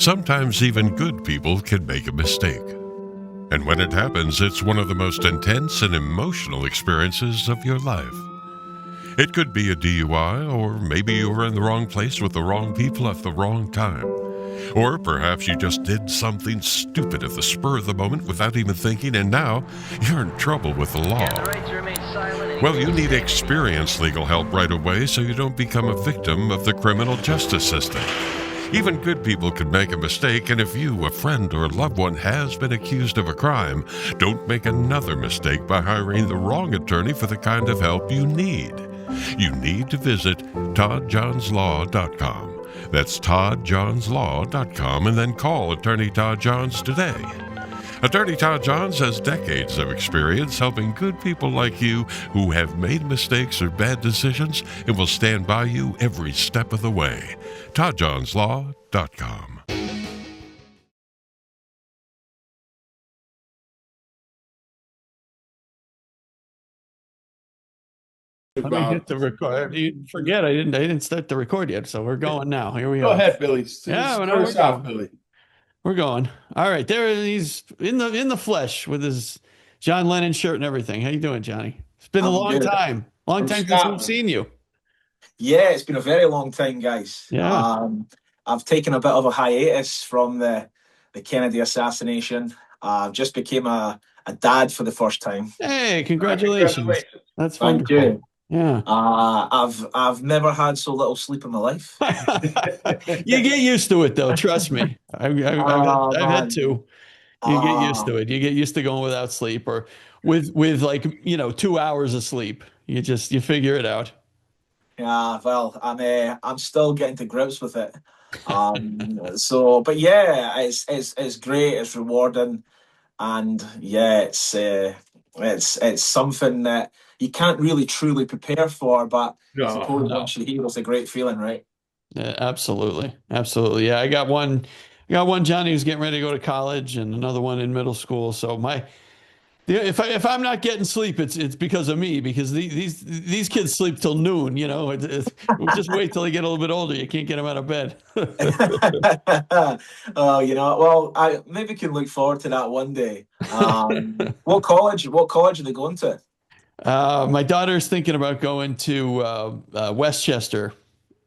Sometimes even good people can make a mistake. And when it happens, it's one of the most intense and emotional experiences of your life. It could be a DUI, or maybe you were in the wrong place with the wrong people at the wrong time. Or perhaps you just did something stupid at the spur of the moment without even thinking, and now you're in trouble with the law. Well, you need experienced legal help right away so you don't become a victim of the criminal justice system. Even good people can make a mistake, and if you, a friend, or a loved one has been accused of a crime, don't make another mistake by hiring the wrong attorney for the kind of help you need. You need to visit toddjohnslaw.com. That's toddjohnslaw.com, and then call Attorney Todd Johns today. Attorney Todd Johns has decades of experience helping good people like you who have made mistakes or bad decisions and will stand by you every step of the way. toddjohnslaw.com. Let me hit the record. You forget I didn't start the record yet, so we're going now. Here we Go ahead, Billy. Yeah, Start us off, Billy. We're going. All right, there he's in the flesh with his John Lennon shirt and everything. How you doing, Johnny? It's been a long time. Long time since we've seen you. Yeah, it's been a very long time, guys. Yeah. I've taken a bit of a hiatus from the Kennedy assassination. Just became a dad for the first time. Hey, congratulations. That's Thank wonderful. you. Yeah. I've never had so little sleep in my life. You get used to it, though. Trust me. I've had to. You get used to it. You get used to going without sleep, or with like 2 hours of sleep. You figure it out. Yeah, well, I'm still getting to grips with it. But yeah, it's great. It's rewarding, and yeah, it's something that you can't really truly prepare for, but I suppose once you hear, it's a great feeling, right? Yeah, absolutely. Yeah, I got one Johnny who's getting ready to go to college, and another one in middle school. So if I'm not getting sleep, it's because of me, because these kids sleep till noon. We'll just wait till they get a little bit older. You can't get them out of bed. Well, I maybe can look forward to that one day. What college are they going to? My daughter's thinking about going to Westchester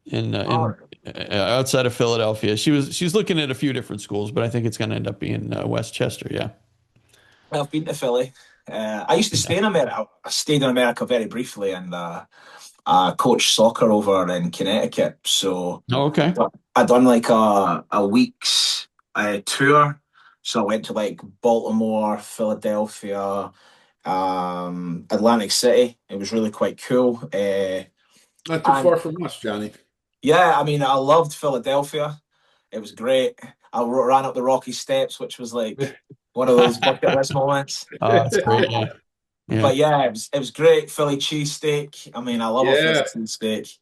in outside of Philadelphia. She's looking at a few different schools, but I think it's going to end up being Westchester. Yeah. I've been to Philly. I used to stay in America. I stayed in America very briefly, and I coached soccer over in Connecticut. So okay. I done like a week's tour. So I went to like Baltimore, Philadelphia, Atlantic City. It was really quite cool. Not too far from us, Johnny. Yeah, I loved Philadelphia. It was great. I ran up the Rocky Steps, which was like one of those bucket list moments. Oh, that's great. Yeah. But yeah, it was great. Philly cheesesteak. I love a Philly cheesesteak.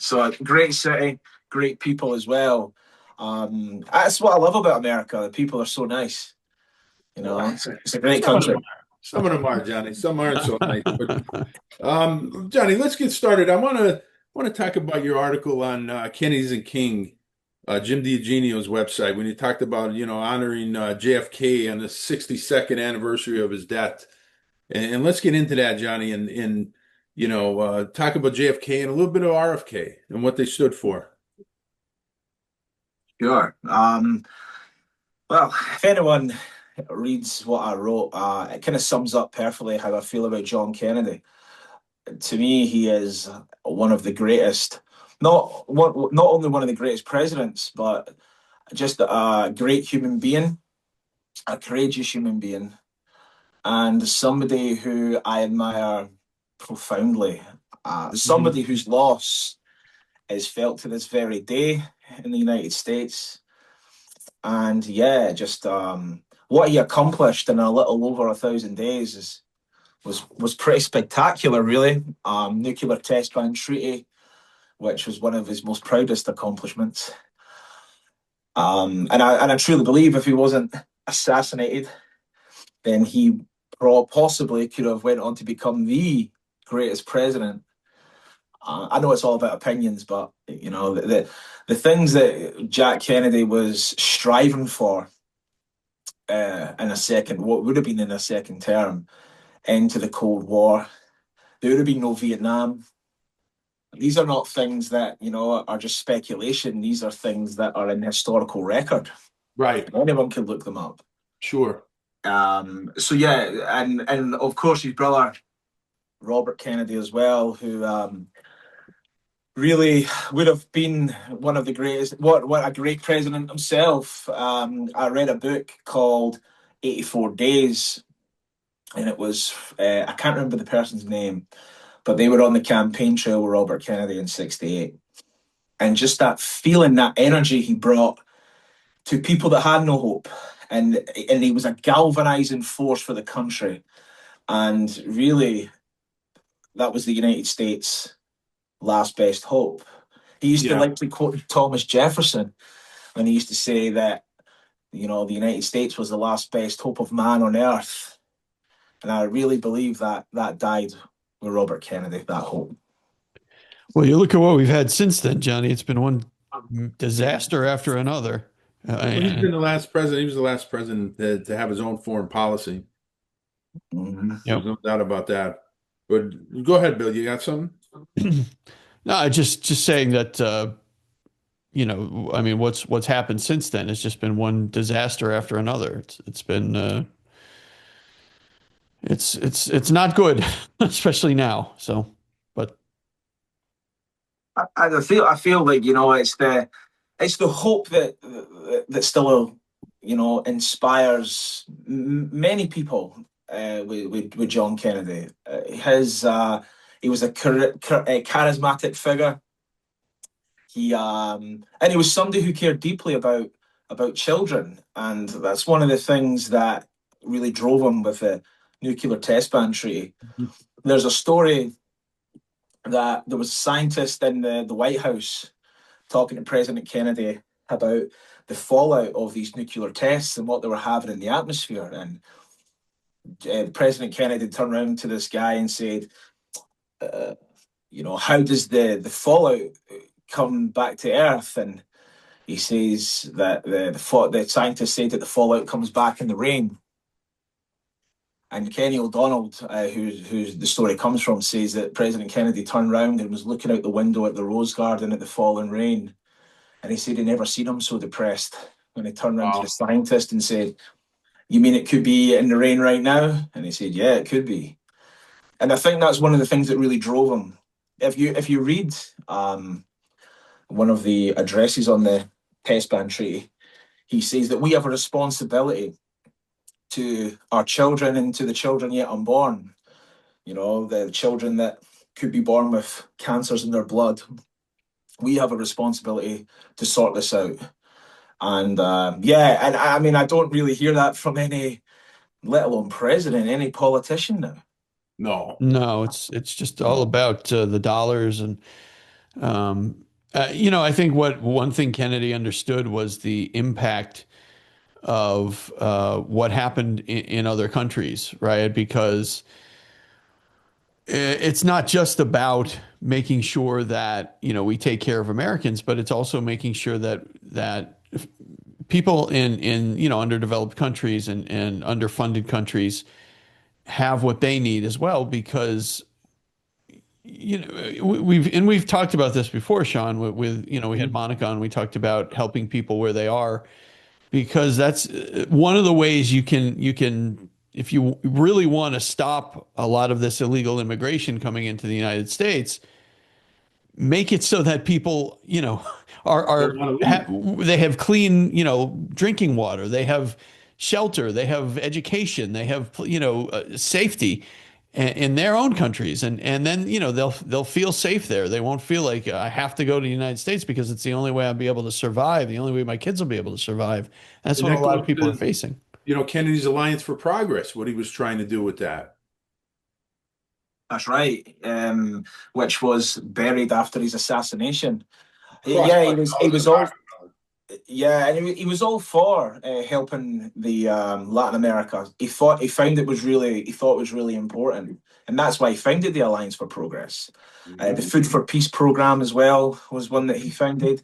So a great city, great people as well. That's what I love about America. The people are so nice. It's a great country. Some of them are, Johnny. Some aren't so nice. But, Johnny, let's get started. I want to talk about your article on Kennedys and King, Jim DiEugenio's website, when you talked about honoring JFK on the 62nd anniversary of his death. And let's get into that, Johnny, and talk about JFK and a little bit of RFK and what they stood for. Sure. Well, if anyone reads what I wrote, it kind of sums up perfectly how I feel about John Kennedy. To me, he is one of the greatest, not only one of the greatest presidents, but just a great human being, a courageous human being, and somebody who I admire profoundly. Somebody whose loss is felt to this very day in the United States. And yeah, just what he accomplished in a little over 1,000 days was pretty spectacular, really. Nuclear test ban treaty, which was one of his most proudest accomplishments. And I truly believe if he wasn't assassinated, then he possibly could have went on to become the greatest president I know it's all about opinions, but you know the things that Jack Kennedy was striving for in a second, what would have been in a second term, into the Cold War. There would have been no Vietnam. These are not things that, you know, are just speculation. These are things that are in historical record. Right. Anyone can look them up. Sure. So yeah, and of course his brother Robert Kennedy as well, who really would have been one of the greatest. What a great president himself. I read a book called 84 Days, and it was I can't remember the person's name, but they were on the campaign trail with Robert Kennedy in '68, and just that feeling, that energy he brought to people that had no hope, and he was a galvanizing force for the country, and really that was the United States' last best hope. He used to Yeah. like to quote Thomas Jefferson, and he used to say that, you know, the United States was the last best hope of man on earth. And I really believe that that died with Robert Kennedy, that hope. Well, you look at what we've had since then, Johnny. It's been one disaster after another. Well, he's been the last president. He was the last president to have his own foreign policy. There's Yep. no doubt about that. But go ahead, Bill. You got something? No, just saying that you know, I mean, what's happened since then has just been one disaster after another. It's been it's not good, especially now. So, but I feel like, you know, it's the hope that still, you know, inspires many people with John Kennedy. He was a charismatic figure. And he was somebody who cared deeply about children, and that's one of the things that really drove him with the nuclear test ban treaty. There's a story that there was a scientist in the White House talking to President Kennedy about the fallout of these nuclear tests and what they were having in the atmosphere. And President Kennedy turned around to this guy and said, you know, how does the fallout come back to Earth? And he says that the scientists say that the fallout comes back in the rain. And Kenny O'Donnell, who the story comes from, says that President Kennedy turned around and was looking out the window at the rose garden at the falling rain. And he said he never seen him so depressed when he turned around to the scientist and said, "You mean it could be in the rain right now?" And he said, "Yeah, it could be." And I think that's one of the things that really drove him. If you read one of the addresses on the test ban treaty, he says that we have a responsibility to our children and to the children yet unborn. You know, the children that could be born with cancers in their blood. We have a responsibility to sort this out. And yeah, and I mean, I don't really hear that from any, let alone president, any politician now. No. no, it's just all about the dollars and you know, I think what one thing Kennedy understood was the impact of what happened in other countries, right? Because it's not just about making sure that, you know, we take care of Americans, but it's also making sure that people in you know, underdeveloped countries and underfunded countries have what they need as well. Because you know, we've talked about this before, Sean, with you know, we had Monica on, we talked about helping people where they are, because that's one of the ways you can, if you really want to stop a lot of this illegal immigration coming into the United States, make it so that people, you know, they have clean, you know, drinking water, they have shelter, they have education, they have, you know, safety in their own countries, and then, you know, they'll feel safe there. They won't feel like I have to go to the United States because it's the only way I'll be able to survive, the only way my kids will be able to survive. That's And what a that lot goes of people are to, facing. you know, Kennedy's Alliance for Progress, what he was trying to do with that. That's right, which was buried after his assassination. Crossed Yeah, by he was all, thousands. Yeah, and he was all for helping the Latin America. He thought it was really important, and that's why he founded the Alliance for Progress. The Mhm. Food for Peace program as well was one that he founded,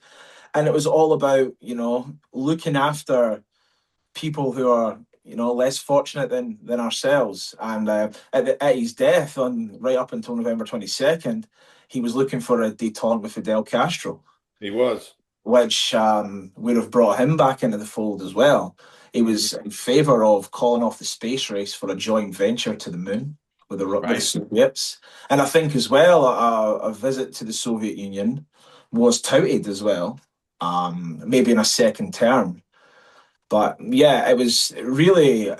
and it was all about looking after people who are less fortunate than ourselves. And at his death, on right up until November 22nd, he was looking for a détente with Fidel Castro, He was. which would have brought him back into the fold as well. He Mhm. was in favor of calling off the space race for a joint venture to the moon with the Right. Soviets. And I think as well, a visit to the Soviet Union was touted as well, maybe in a second term. But yeah, it was really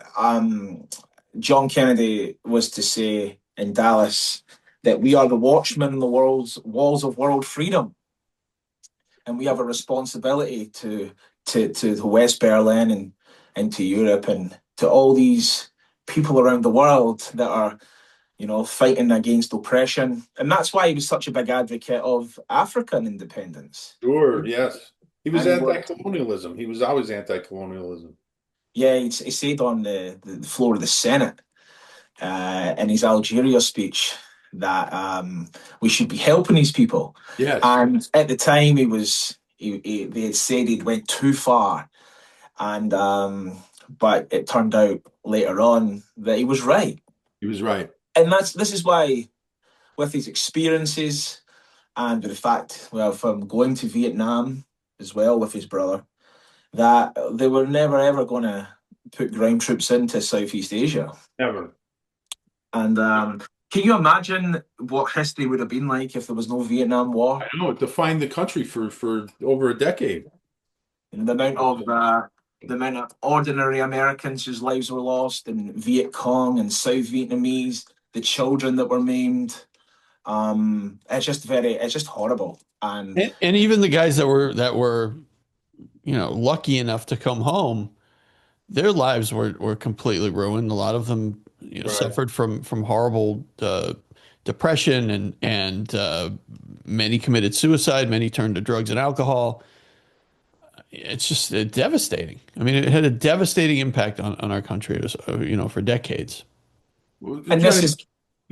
John Kennedy was to say in Dallas that we are the watchmen on the world's walls of world freedom, and we have a responsibility to the West Berlin and to Europe and to all these people around the world that are fighting against oppression. And that's why he was such a big advocate of African independence. Sure. Yes. He was And he worked, anti-colonialism. He was always anti-colonialism. yeah, he said on the floor of the Senate in his Algeria speech that we should be helping these people. Yes. And at the time, they had said he'd went too far, and but it turned out later on that he was right. He was right. And this is why, with his experiences and with the fact, well, from going to Vietnam as well with his brother, that they were never ever going to put ground troops into Southeast Asia. Never. And can you imagine what history would have been like if there was no Vietnam War? I know it defined the country for over a decade. And the amount of ordinary Americans whose lives were lost, and Viet Cong and South Vietnamese, the children that were maimed. It's just horrible. And And even the guys that were lucky enough to come home, their lives were completely ruined. A lot of them Right. suffered from horrible depression, and many committed suicide. Many turned to drugs and alcohol. It's just devastating. I mean, it had a devastating impact on our country, for decades. Well, and this Johnny, is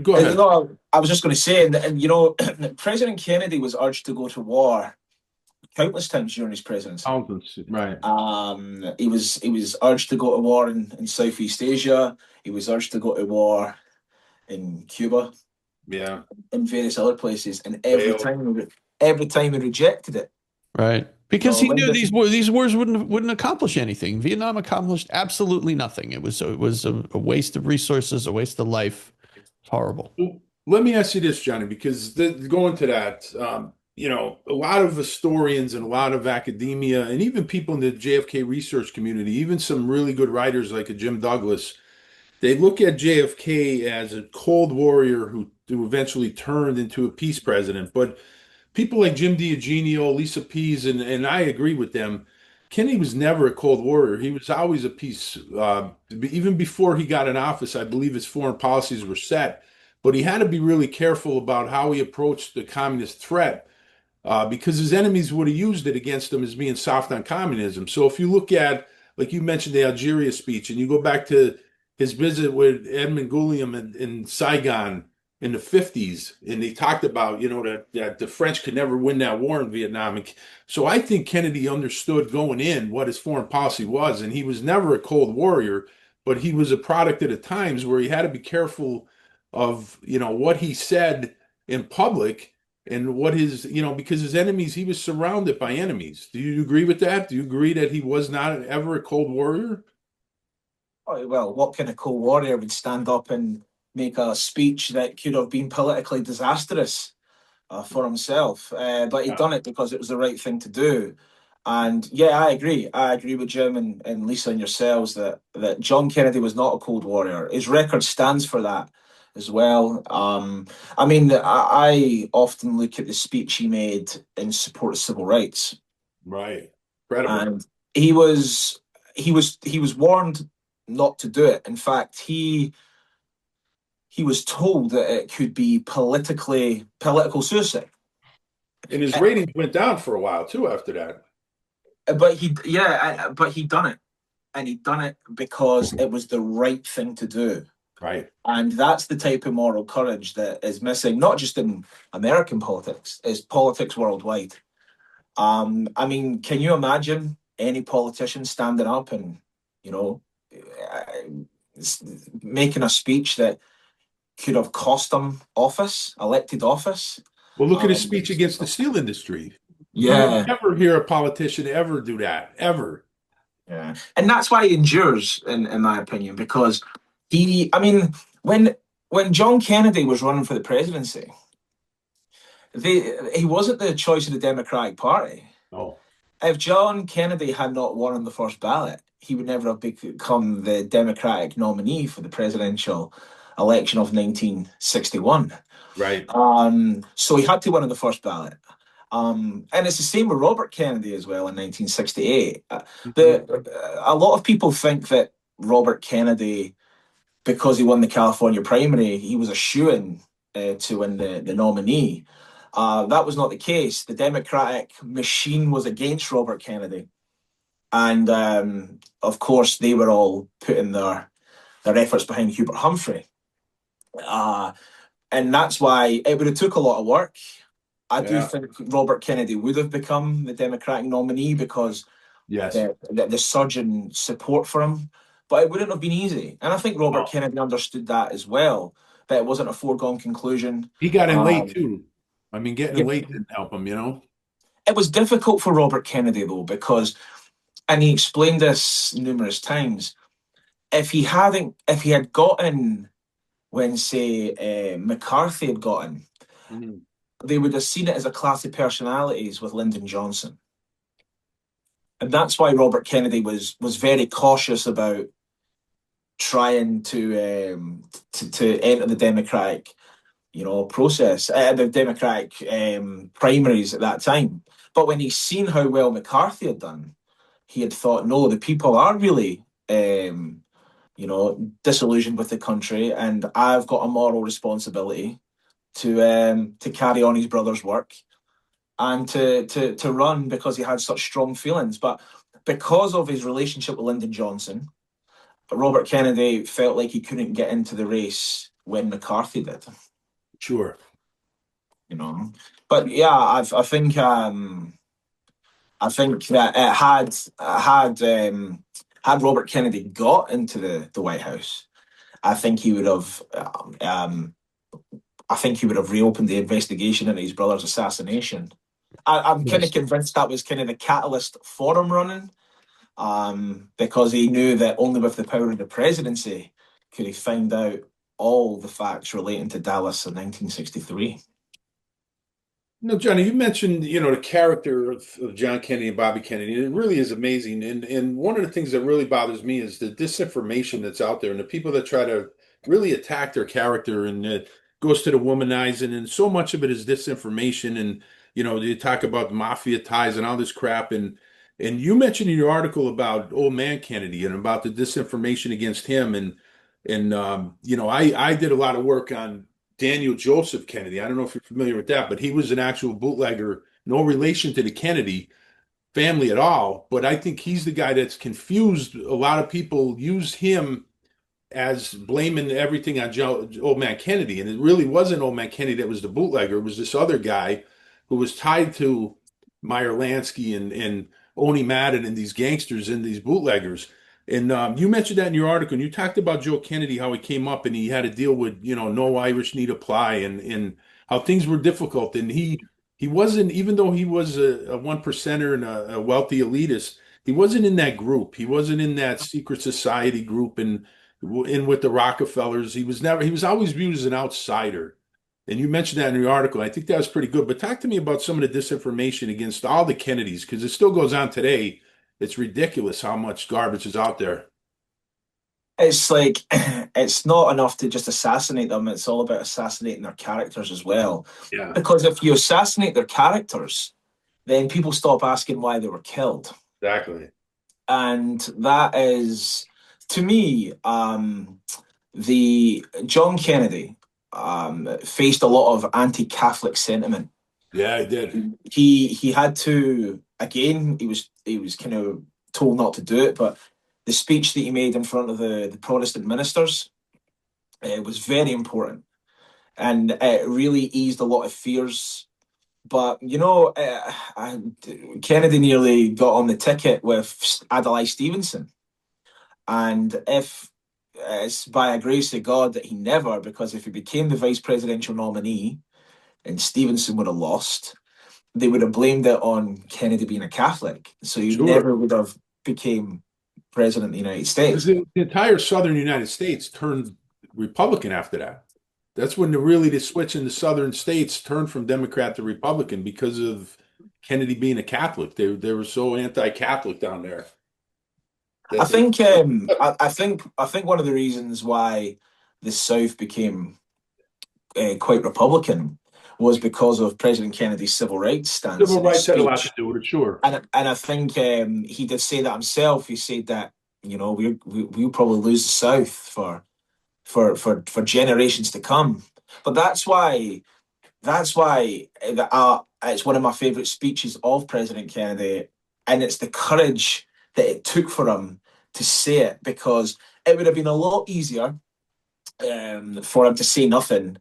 go ahead. I was just going to say, and President Kennedy was urged to go to war countless times during his presidency. Accountants, right. He was urged to go to war in Southeast Asia. He was urged to go to war in Cuba Yeah. and various other places, and Failed. every time he rejected it. Right. Because he knew Linda, these wars wouldn't accomplish anything. Vietnam accomplished absolutely nothing. It was a waste of resources, a waste of life. It's horrible. Well, let me ask you this, Johnny, because going to that, a lot of historians and a lot of academia, and even people in the JFK research community, even some really good writers like a Jim Douglas, they look at JFK as a cold warrior who eventually turned into a peace president. But people like Jim D'Eugenio, Lisa Pease, and I agree with them. Kennedy was never a Cold Warrior. He was always a peace. Even before he got in office, I believe his foreign policies were set. But he had to be really careful about how he approached the communist threat because his enemies would have used it against him as being soft on communism. So if you look at, like you mentioned, the Algeria speech, and you go back to his visit with Edmund Gulliam in Saigon in the 50s, and they talked about, that the French could never win that war in Vietnam. And so I think Kennedy understood going in what his foreign policy was, and he was never a cold warrior, but he was a product of the times where he had to be careful of, what he said in public and what because his enemies, he was surrounded by enemies. Do you agree with that? Do you agree that he was not ever a cold warrior? oh, well, what kind of Cold Warrior would stand up and make a speech that could have been politically disastrous for himself? But he'd done it because it was the right thing to do. And yeah, I agree. I agree with Jim and Lisa and yourselves that John Kennedy was not a Cold Warrior. His record stands for that as well. I mean, I often look at the speech he made in support of civil rights, Right. Incredible. and he was he was warned not to do it. In fact, he was told that it could be political suicide. And his ratings went down for a while too after that. but he done it, and he done it because it was the right thing to do. Right. And that's the type of moral courage that is missing, not just in American politics, it's politics worldwide. I mean, can you imagine any politician standing up and, you know, making a speech that could have cost them office, elected office? Well, look at his Um, speech against the steel industry. You would yeah, never hear a politician ever do that, ever. yeah, and that's why he endures, in my opinion, because I mean, when John Kennedy was running for the presidency, he wasn't the choice of the Democratic Party. No. If John Kennedy had not won on the first ballot, he would never have become the Democratic nominee for the presidential election of 1961. Right. So he had to win on the first ballot. And it's the same with Robert Kennedy as well in 1968. Mhm. A lot of people think that Robert Kennedy, because he won the California primary, he was a shoo-in to win the nominee. That was not the case. The Democratic machine was against Robert Kennedy. And of course, they were all putting their efforts behind Hubert Humphrey. And that's why it would have took a lot of work. I do Yeah. think Robert Kennedy would have become the Democratic nominee because Yes. the surge in support for him, but it wouldn't have been easy. And I think Robert No. Kennedy understood that as well, that it wasn't a foregone conclusion. He got in late Um, too. I mean, getting yeah, in late didn't help him, you know? it was difficult for Robert Kennedy though, because, and he explained this numerous times, if he had gotten when, say, McCarthy had gotten, Mhm. they would have seen it as a clash of personalities with Lyndon Johnson. And that's why Robert Kennedy was very cautious about trying to enter the Democratic, process, the Democratic primaries at that time. But when he's seen how well McCarthy had done, he had thought, no, the people are really, disillusioned with the country, and I've got a moral responsibility to carry on his brother's work and to run because he had such strong feelings. But because of his relationship with Lyndon Johnson, Robert Kennedy felt like he couldn't get into the race when McCarthy did. Sure. But yeah, I think that it had Robert Kennedy got into the White House, I think he would have. I think he would have reopened the investigation into his brother's assassination. I'm kind of Yes. convinced that was kind of the catalyst for him running, because he knew that only with the power of the presidency could he find out all the facts relating to Dallas in 1963. No, Johnny, you mentioned, the character of John Kennedy and Bobby Kennedy. And it really is amazing. And one of the things that really bothers me is the disinformation that's out there and the people that try to really attack their character and it goes to the womanizing. And so much of it is disinformation. And, you talk about mafia ties and all this crap. And you mentioned in your article about old man Kennedy and about the disinformation against him. I did a lot of work on Daniel Joseph Kennedy. I don't know if you're familiar with that, but he was an actual bootlegger, no relation to the Kennedy family at all. But I think he's the guy that's confused. A lot of people use him as blaming everything on old man Kennedy. And it really wasn't old man Kennedy that was the bootlegger. It was this other guy who was tied to Meyer Lansky and Oni Madden and these gangsters and these bootleggers. And you mentioned that in your article, and you talked about Joe Kennedy, how he came up and he had to deal with, no Irish need apply and how things were difficult. And he wasn't, even though he was a one percenter and a wealthy elitist, he wasn't in that group. He wasn't in that secret society group and in with the Rockefellers. He was always viewed as an outsider. And you mentioned that in your article. I think that was pretty good. But talk to me about some of the disinformation against all the Kennedys, because it still goes on today. It's ridiculous how much garbage is out there. It's like it's not enough to just assassinate them. It's all about assassinating their characters as well. Yeah, Because if you assassinate their characters, then people stop asking why they were killed. exactly. And that is, to me, the John Kennedy faced a lot of anti-Catholic sentiment. Yeah, I did. He had to, again, he was he was kind of told not to do it. But the speech that he made in front of the Protestant ministers was very important, and it really eased a lot of fears. But Kennedy nearly got on the ticket with Adlai Stevenson, and if it's by a grace of God that he never, because if he became the vice presidential nominee and Stevenson would have lost, they would have blamed it on Kennedy being a Catholic. So he Sure. never would have became president of the United Because States. the entire southern United States turned Republican after that. That's when the switch in the southern states turned from Democrat to Republican because of Kennedy being a Catholic. They were so anti-Catholic down there I that they. think I think one of the reasons why the South became quite Republican was because of President Kennedy's civil rights stance Civil in his rights had a lot to speech. do with it, sure. And I think he did say that himself. He said that we'll probably lose the South for generations to come. But that's why it's one of my favorite speeches of President Kennedy, and it's the courage that it took for him to say it, because it would have been a lot easier for him to say nothing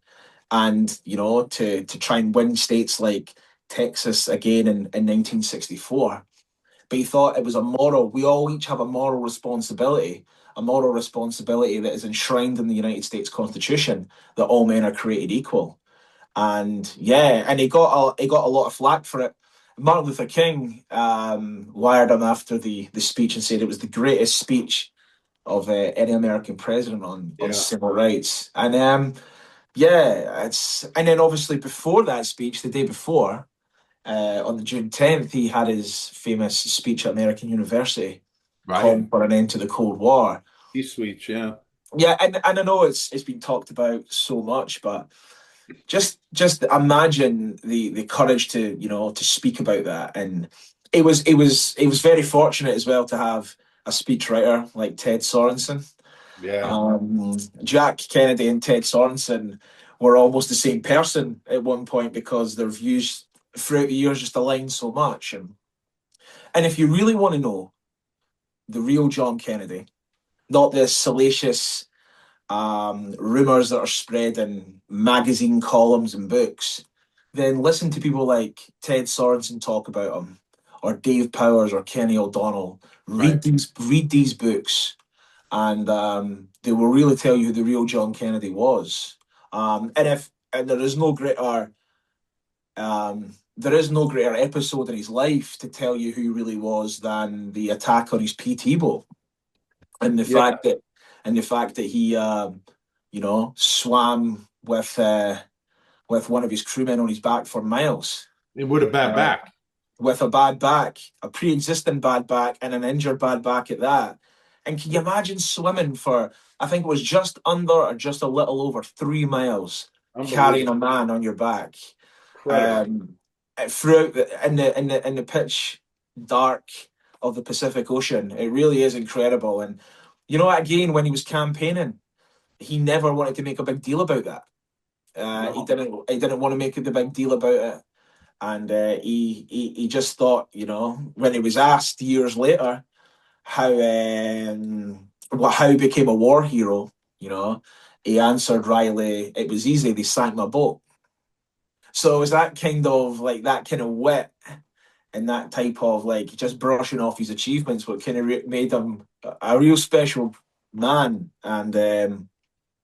and to try and win states like Texas again in 1964. But he thought it was a moral. We all each have a moral responsibility that is enshrined in the United States Constitution, that all men are created equal. And yeah, and he got a lot of flack for it. Martin Luther King wired him after the speech and said it was the greatest speech of any American president on Yeah. civil rights. And yeah, and then obviously before that speech, the day before, on the June 10th, he had his famous speech at American University Right. calling for an end to the Cold War. He's sweet, yeah. Yeah, and I know it's been talked about so much, but just imagine the courage to speak about that. And it was very fortunate as well to have a speechwriter like Ted Sorensen. Yeah. Jack Kennedy and Ted Sorensen were almost the same person at one point, because their views throughout the years just aligned so much. And if you really want to know the real John Kennedy, not the salacious rumors that are spread in magazine columns and books, then listen to people like Ted Sorensen talk about him, or Dave Powers or Kenny O'Donnell. Right. Read these books, and they will really tell you who the real John Kennedy was. And there is no greater episode in his life to tell you who he really was than the attack on his PT boat, and the Yeah. fact that he swam with one of his crewmen on his back for miles, It would have bad uh, back. with a bad back, a pre-existing bad back, and an injured bad back at that. And can you imagine swimming for, I think it was just under or just a little over 3 miles, carrying Unbelievable. a man on your back, Incredible. um, throughout in the pitch dark of the Pacific Ocean? It really is incredible. And again, when he was campaigning, he never wanted to make a big deal about that. He No. didn't want to make a big deal about it, and he just thought, when he was asked years later how he became a war hero, he answered Riley, "It was easy. They sank my boat." So it was that kind of wit and that type of just brushing off his achievements what kind of made him a real special man. And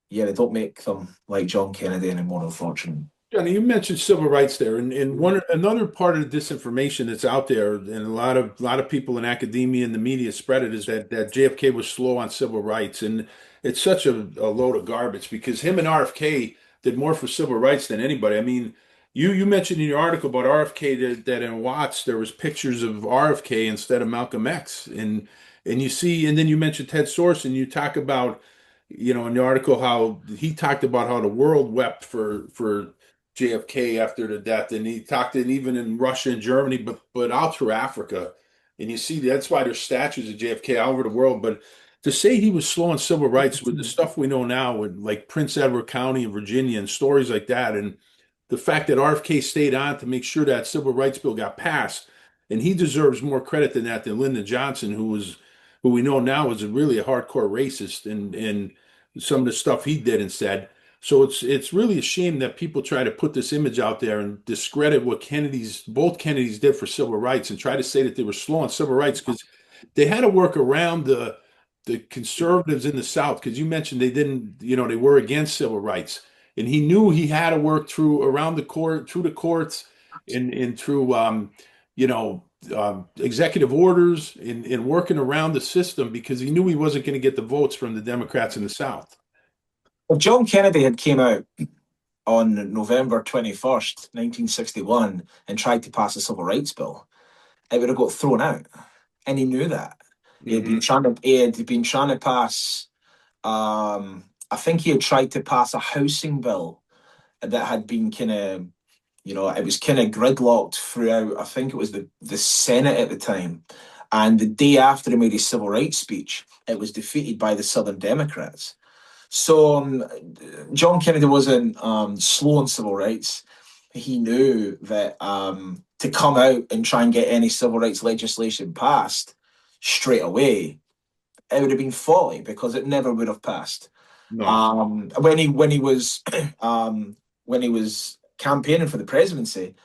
yeah, they don't make them like John Kennedy anymore, unfortunately. Johnny, you mentioned civil rights there, and another part of the disinformation that's out there, and a lot of people in academia and the media spread it, is that JFK was slow on civil rights, and it's such a load of garbage because him and RFK did more for civil rights than anybody. I mean, you mentioned in your article about RFK that in Watts there was pictures of RFK instead of Malcolm X, and you see, and then you mentioned Ted Source, and you talk about, in the article how he talked about how the world wept for JFK after the death, and he talked it even in Russia and Germany, but out through Africa, and you see that's why there's statues of JFK all over the world. But to say he was slow on civil rights with the stuff we know now, with like Prince Edward County in Virginia and stories like that, and the fact that RFK stayed on to make sure that civil rights bill got passed, and he deserves more credit than that than Lyndon Johnson, who we know now was really a hardcore racist and some of the stuff he did and said. So it's really a shame that people try to put this image out there and discredit what both Kennedys did for civil rights and try to say that they were slow on civil rights because they had to work around the conservatives in the South because you mentioned they didn't, they were against civil rights, and he knew he had to work through the courts and through you know executive orders and working around the system because he knew he wasn't going to get the votes from the Democrats in the South. If John Kennedy had came out on November 21st, 1961, and tried to pass a civil rights bill, it would have got thrown out, and he knew that. He had been trying to pass. I think he had tried to pass a housing bill that had been kind of, it was kind of gridlocked throughout. I think it was the Senate at the time, and the day after he made his civil rights speech, it was defeated by the Southern Democrats. So John Kennedy wasn't slow on civil rights. He knew that to come out and try and get any civil rights legislation passed straight away, it would have been folly because it never would have passed. No. When he was campaigning for the presidency,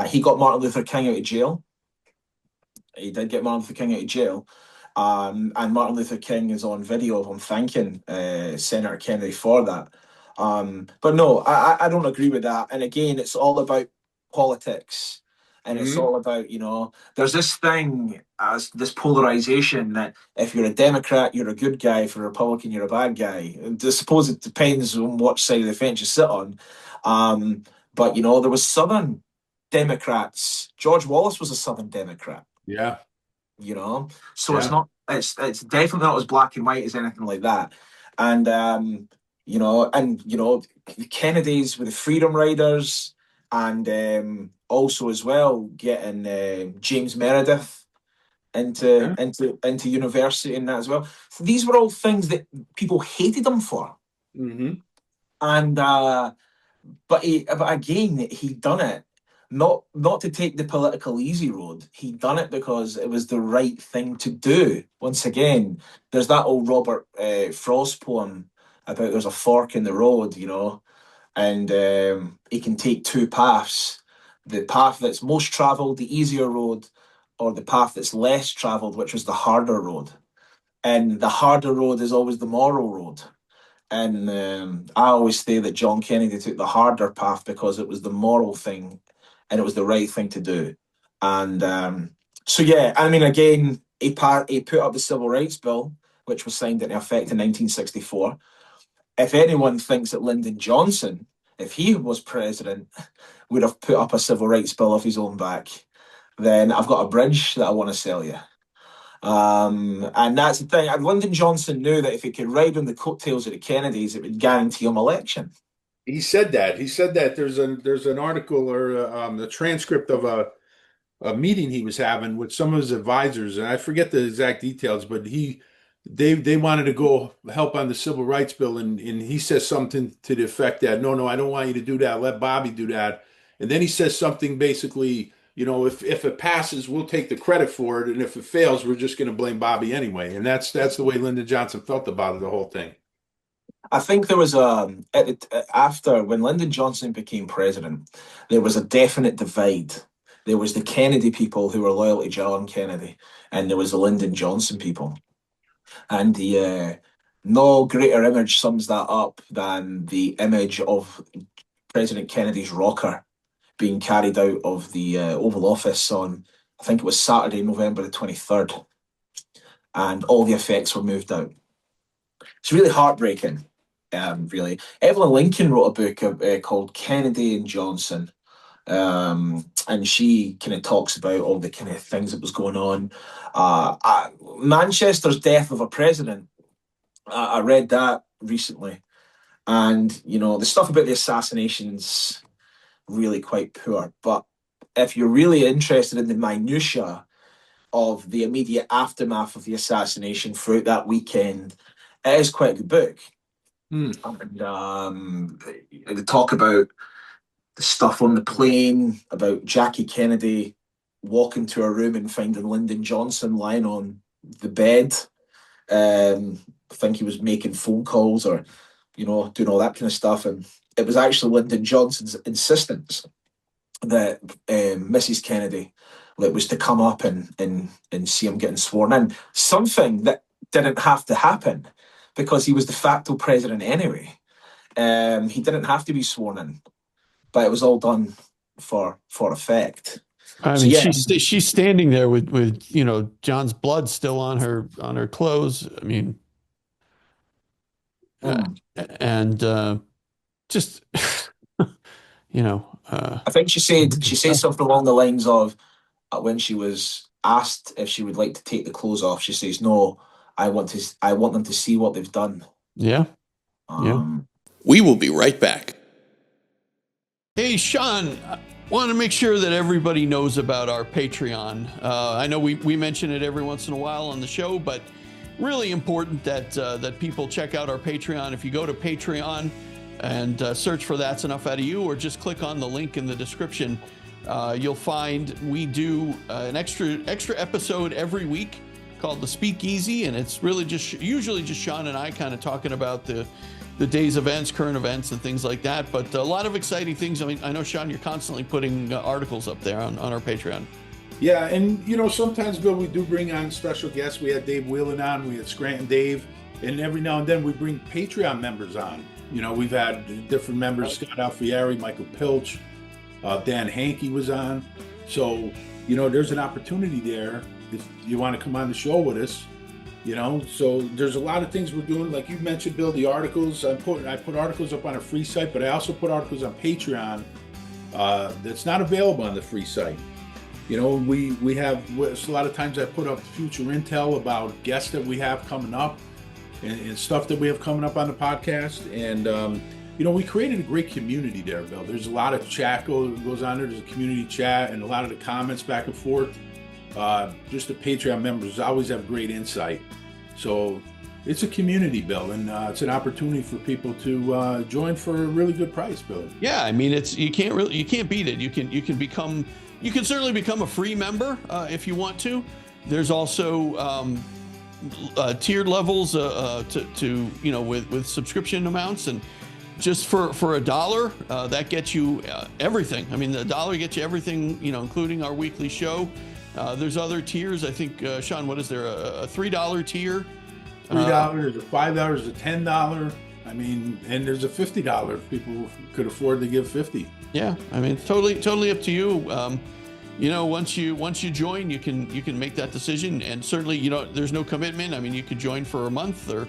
he got Martin Luther King out of jail. He did get Martin Luther King out of jail. And Martin Luther King is on video of him thanking Senator Kennedy for that. But no, I don't agree with that. And again, it's all about politics. And it's all about, there's this thing, as this polarization that if you're a Democrat, you're a good guy. If you're a Republican, you're a bad guy. And I suppose it depends on what side of the fence you sit on. But, there was Southern Democrats. George Wallace was a Southern Democrat. Yeah. So it's definitely not as black and white as anything like that. And the Kennedys with the Freedom Riders, and also as well getting James Meredith into university and that as well. So these were all things that people hated him for. And but again, he'd done it not to take the political easy road. He'd done it because it was the right thing to do. Once again, there's that old Robert Frost poem about there's a fork in the road, and he can take two paths: the path that's most travelled, the easier road, or the path that's less travelled, which was the harder road. And the harder road is always the moral road. And I always say that John Kennedy took the harder path because it was the moral thing and it was the right thing to do. And so, yeah, I mean, again, he put up the Civil Rights Bill, which was signed into effect in 1964. If anyone thinks that Lyndon Johnson, if he was president, would have put up a Civil Rights Bill of his own back, then I've got a bridge that I want to sell you. And that's the thing. Lyndon Johnson knew that if he could ride on the coattails of the Kennedys, it would guarantee him election. He said that. There's an article or a transcript of a meeting he was having with some of his advisors, and I forget the exact details, but they wanted to go help on the civil rights bill, and he says something to the effect that no, I don't want you to do that. Let Bobby do that. And then he says something basically, if it passes, we'll take the credit for it, and if it fails, we're just going to blame Bobby anyway. And that's the way Lyndon Johnson felt about it, the whole thing. I think there was after when Lyndon Johnson became president, there was a definite divide. There was the Kennedy people who were loyal to John Kennedy, and there was the Lyndon Johnson people. And the no greater image sums that up than the image of President Kennedy's rocker being carried out of the Oval Office on, I think it was Saturday, November the 23rd. And all the effects were moved out. It's really heartbreaking, really. Evelyn Lincoln wrote a book called Kennedy and Johnson. And she kind of talks about all the kind of things that was going on. Manchester's death of a president, I read that recently. And, the stuff about the assassination's really quite poor. But if you're really interested in the minutiae of the immediate aftermath of the assassination throughout that weekend, it is quite a good book. And they talk about the stuff on the plane, about Jackie Kennedy walking to a room and finding Lyndon Johnson lying on the bed. I think he was making phone calls or, doing all that kind of stuff. And it was actually Lyndon Johnson's insistence that Mrs. Kennedy was to come up and see him getting sworn in. Something that didn't have to happen because he was de facto president anyway. He didn't have to be sworn in, but it was all done for effect. I mean, she's standing there with John's blood still on her clothes. I mean, and just I think she said something along the lines of when she was asked if she would like to take the clothes off, she says, "No, I want them to see what they've done." Yeah. We will be right back. Hey, Sean, I want to make sure that everybody knows about our Patreon. I know we mention it every once in a while on the show, but really important that people check out our Patreon. If you go to Patreon and search for That's Enough Out of You, or just click on the link in the description, you'll find we do an extra episode every week called The Speakeasy, and it's really usually just Sean and I kind of talking about the day's events, current events, and things like that. But a lot of exciting things. I mean, I know, Sean, you're constantly putting articles up there on our Patreon. Yeah, and sometimes, Bill, we do bring on special guests. We had Dave Whelan on, we had Scranton Dave, and every now and then we bring Patreon members on. We've had different members, Scott Alfieri, Michael Pilch, Dan Hankey was on. So, there's an opportunity there if you want to come on the show with us. So there's a lot of things we're doing. Like you mentioned, Bill, the articles. I put articles up on a free site, but I also put articles on Patreon that's not available on the free site. We have a lot of times I put up future intel about guests that we have coming up and stuff that we have coming up on the podcast. And, we created a great community there, Bill. There's a lot of chat goes on there. There's a community chat and a lot of the comments back and forth. Just the Patreon members always have great insight. So it's a community, Bill, and it's an opportunity for people to join for a really good price, Bill. Yeah, I mean, you can't beat it. You can certainly become a free member if you want to. There's also tiered levels with subscription amounts, and just for $1 that gets you everything. I mean, the $1 gets you everything, including our weekly show. There's other tiers. I think, Sean, what is there? A $3 tier? $3, there's a $5, there's a $10. I mean, and there's a $50 if people could afford to give $50. Yeah, I mean, totally up to you. Once you join, you can make that decision, and certainly, there's no commitment. I mean, you could join for a month or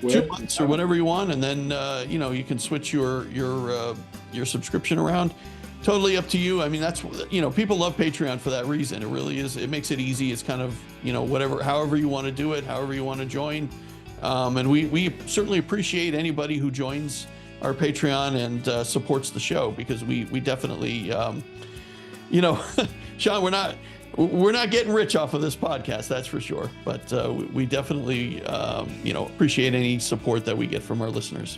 2 months or whatever you want, and then you can switch your subscription around. Totally up to you. I mean, that's, people love Patreon for that reason. It really is. It makes it easy. It's kind of, however you want to do it, however you want to join. And we certainly appreciate anybody who joins our Patreon and supports the show, because we definitely, Sean, we're not getting rich off of this podcast, that's for sure. But we definitely, appreciate any support that we get from our listeners.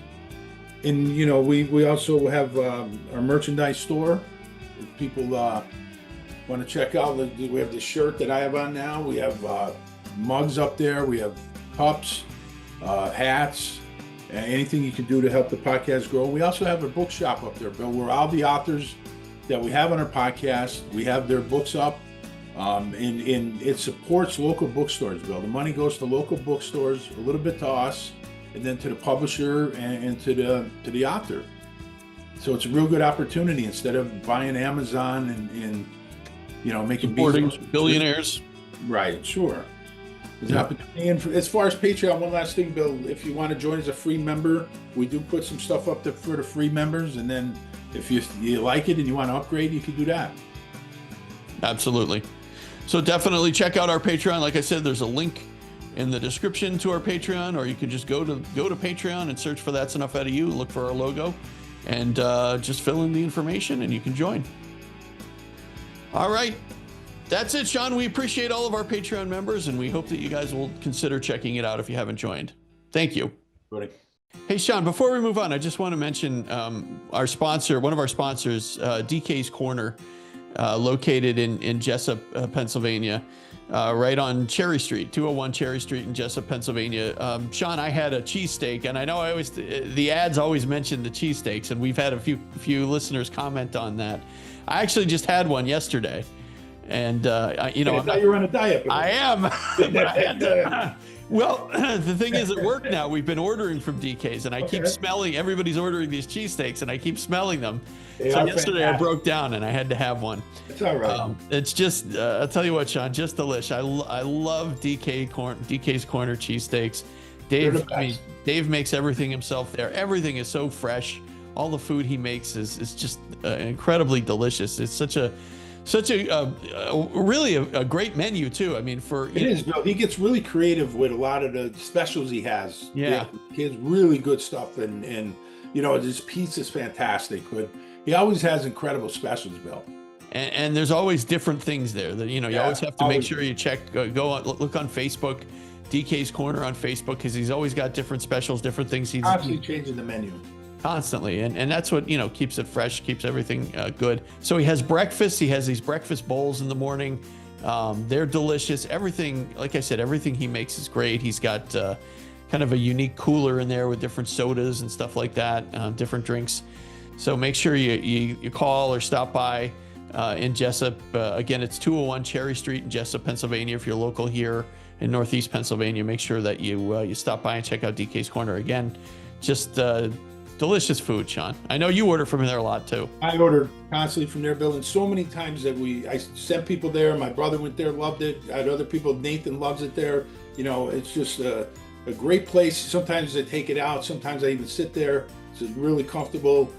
And, we also have our merchandise store. If people want to check out, we have the shirt that I have on now. We have mugs up there. We have cups, hats, anything you can do to help the podcast grow. We also have a bookshop up there, Bill, where all the authors that we have on our podcast, we have their books up. And it supports local bookstores, Bill. The money goes to local bookstores, a little bit to us, and then to the publisher and to the author. So it's a real good opportunity instead of buying Amazon and making supporting billionaires. Right, sure. There's an opportunity. And as far as Patreon, one last thing, Bill, if you want to join as a free member, we do put some stuff up there for the free members, and then if you like it and you want to upgrade, you can do that. Absolutely. So definitely check out our Patreon. Like I said, there's a link in the description to our Patreon, or you can just go to Patreon and search for That's Enough Out of You, look for our logo, and just fill in the information and you can join. All right. That's it, Sean. We appreciate all of our Patreon members, and we hope that you guys will consider checking it out if you haven't joined. Thank you. Buddy. Hey, Sean, before we move on, I just want to mention our sponsor, one of our sponsors, DK's Corner. located in Jessup, Pennsylvania, right on Cherry Street, 201 Cherry Street in Jessup, Pennsylvania. Sean, I had a cheesesteak, and I know the ads always mention the cheesesteaks, and we've had a few listeners comment on that. I actually just had one yesterday, and I thought you were on a diet. I am. Well, the thing is, at work now, we've been ordering from DK's, and I keep smelling, everybody's ordering these cheesesteaks, and I keep smelling them. So yesterday fantastic. I broke down, and I had to have one. It's all right. It's just, I'll tell you what, Sean, just delish. I love DK's Corner cheesesteaks. Dave makes everything himself there. Everything is so fresh. All the food he makes is just incredibly delicious. It's such a really a great menu too. I mean, it is, Bill. He gets really creative with a lot of the specials he has. Yeah. He has really good stuff, and his pizza's fantastic, but he always has incredible specials, Bill. And there's always different things there that, you always have to make sure you check, look on Facebook, DK's Corner on Facebook, because he's always got different specials, different things. He's absolutely changing the menu. Constantly, and that's what keeps it fresh, keeps everything good. So he has breakfast. He has these breakfast bowls in the morning. They're delicious. Everything, like I said, everything he makes is great. He's got kind of a unique cooler in there with different sodas and stuff like that, different drinks. So make sure you call or stop by in Jessup. Again, it's 201 Cherry Street in Jessup, Pennsylvania. If you're local here in Northeast Pennsylvania, make sure that you stop by and check out DK's Corner. Again, just delicious food, Sean. I know you order from there a lot too. I order constantly from there, Bill, and so many times that I sent people there. My brother went there, loved it. I had other people. Nathan loves it there. It's just a great place. Sometimes I take it out. Sometimes I even sit there. It's really comfortable.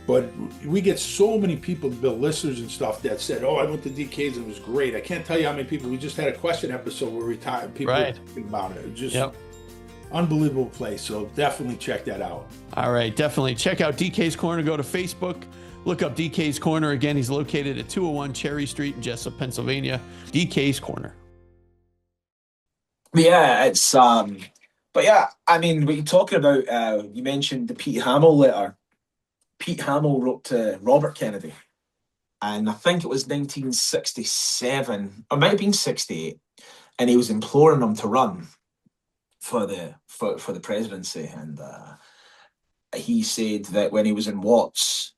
But we get so many people, Bill, listeners and stuff that said, "Oh, I went to DK's and it was great." I can't tell you how many people. We just had a question episode where people were talking about it. Just unbelievable place. So definitely check that out. All right, definitely check out DK's Corner. Go to Facebook, look up DK's Corner. Again, he's located at 201 Cherry Street in Jessup, Pennsylvania. DK's Corner. Yeah, it's but yeah, I mean, what you're talking about, you mentioned the Pete Hamill letter. Pete Hamill wrote to Robert Kennedy, and I think it was 1967, or it might have been 68, and he was imploring him to run for the presidency, and he said that when he was in Watts,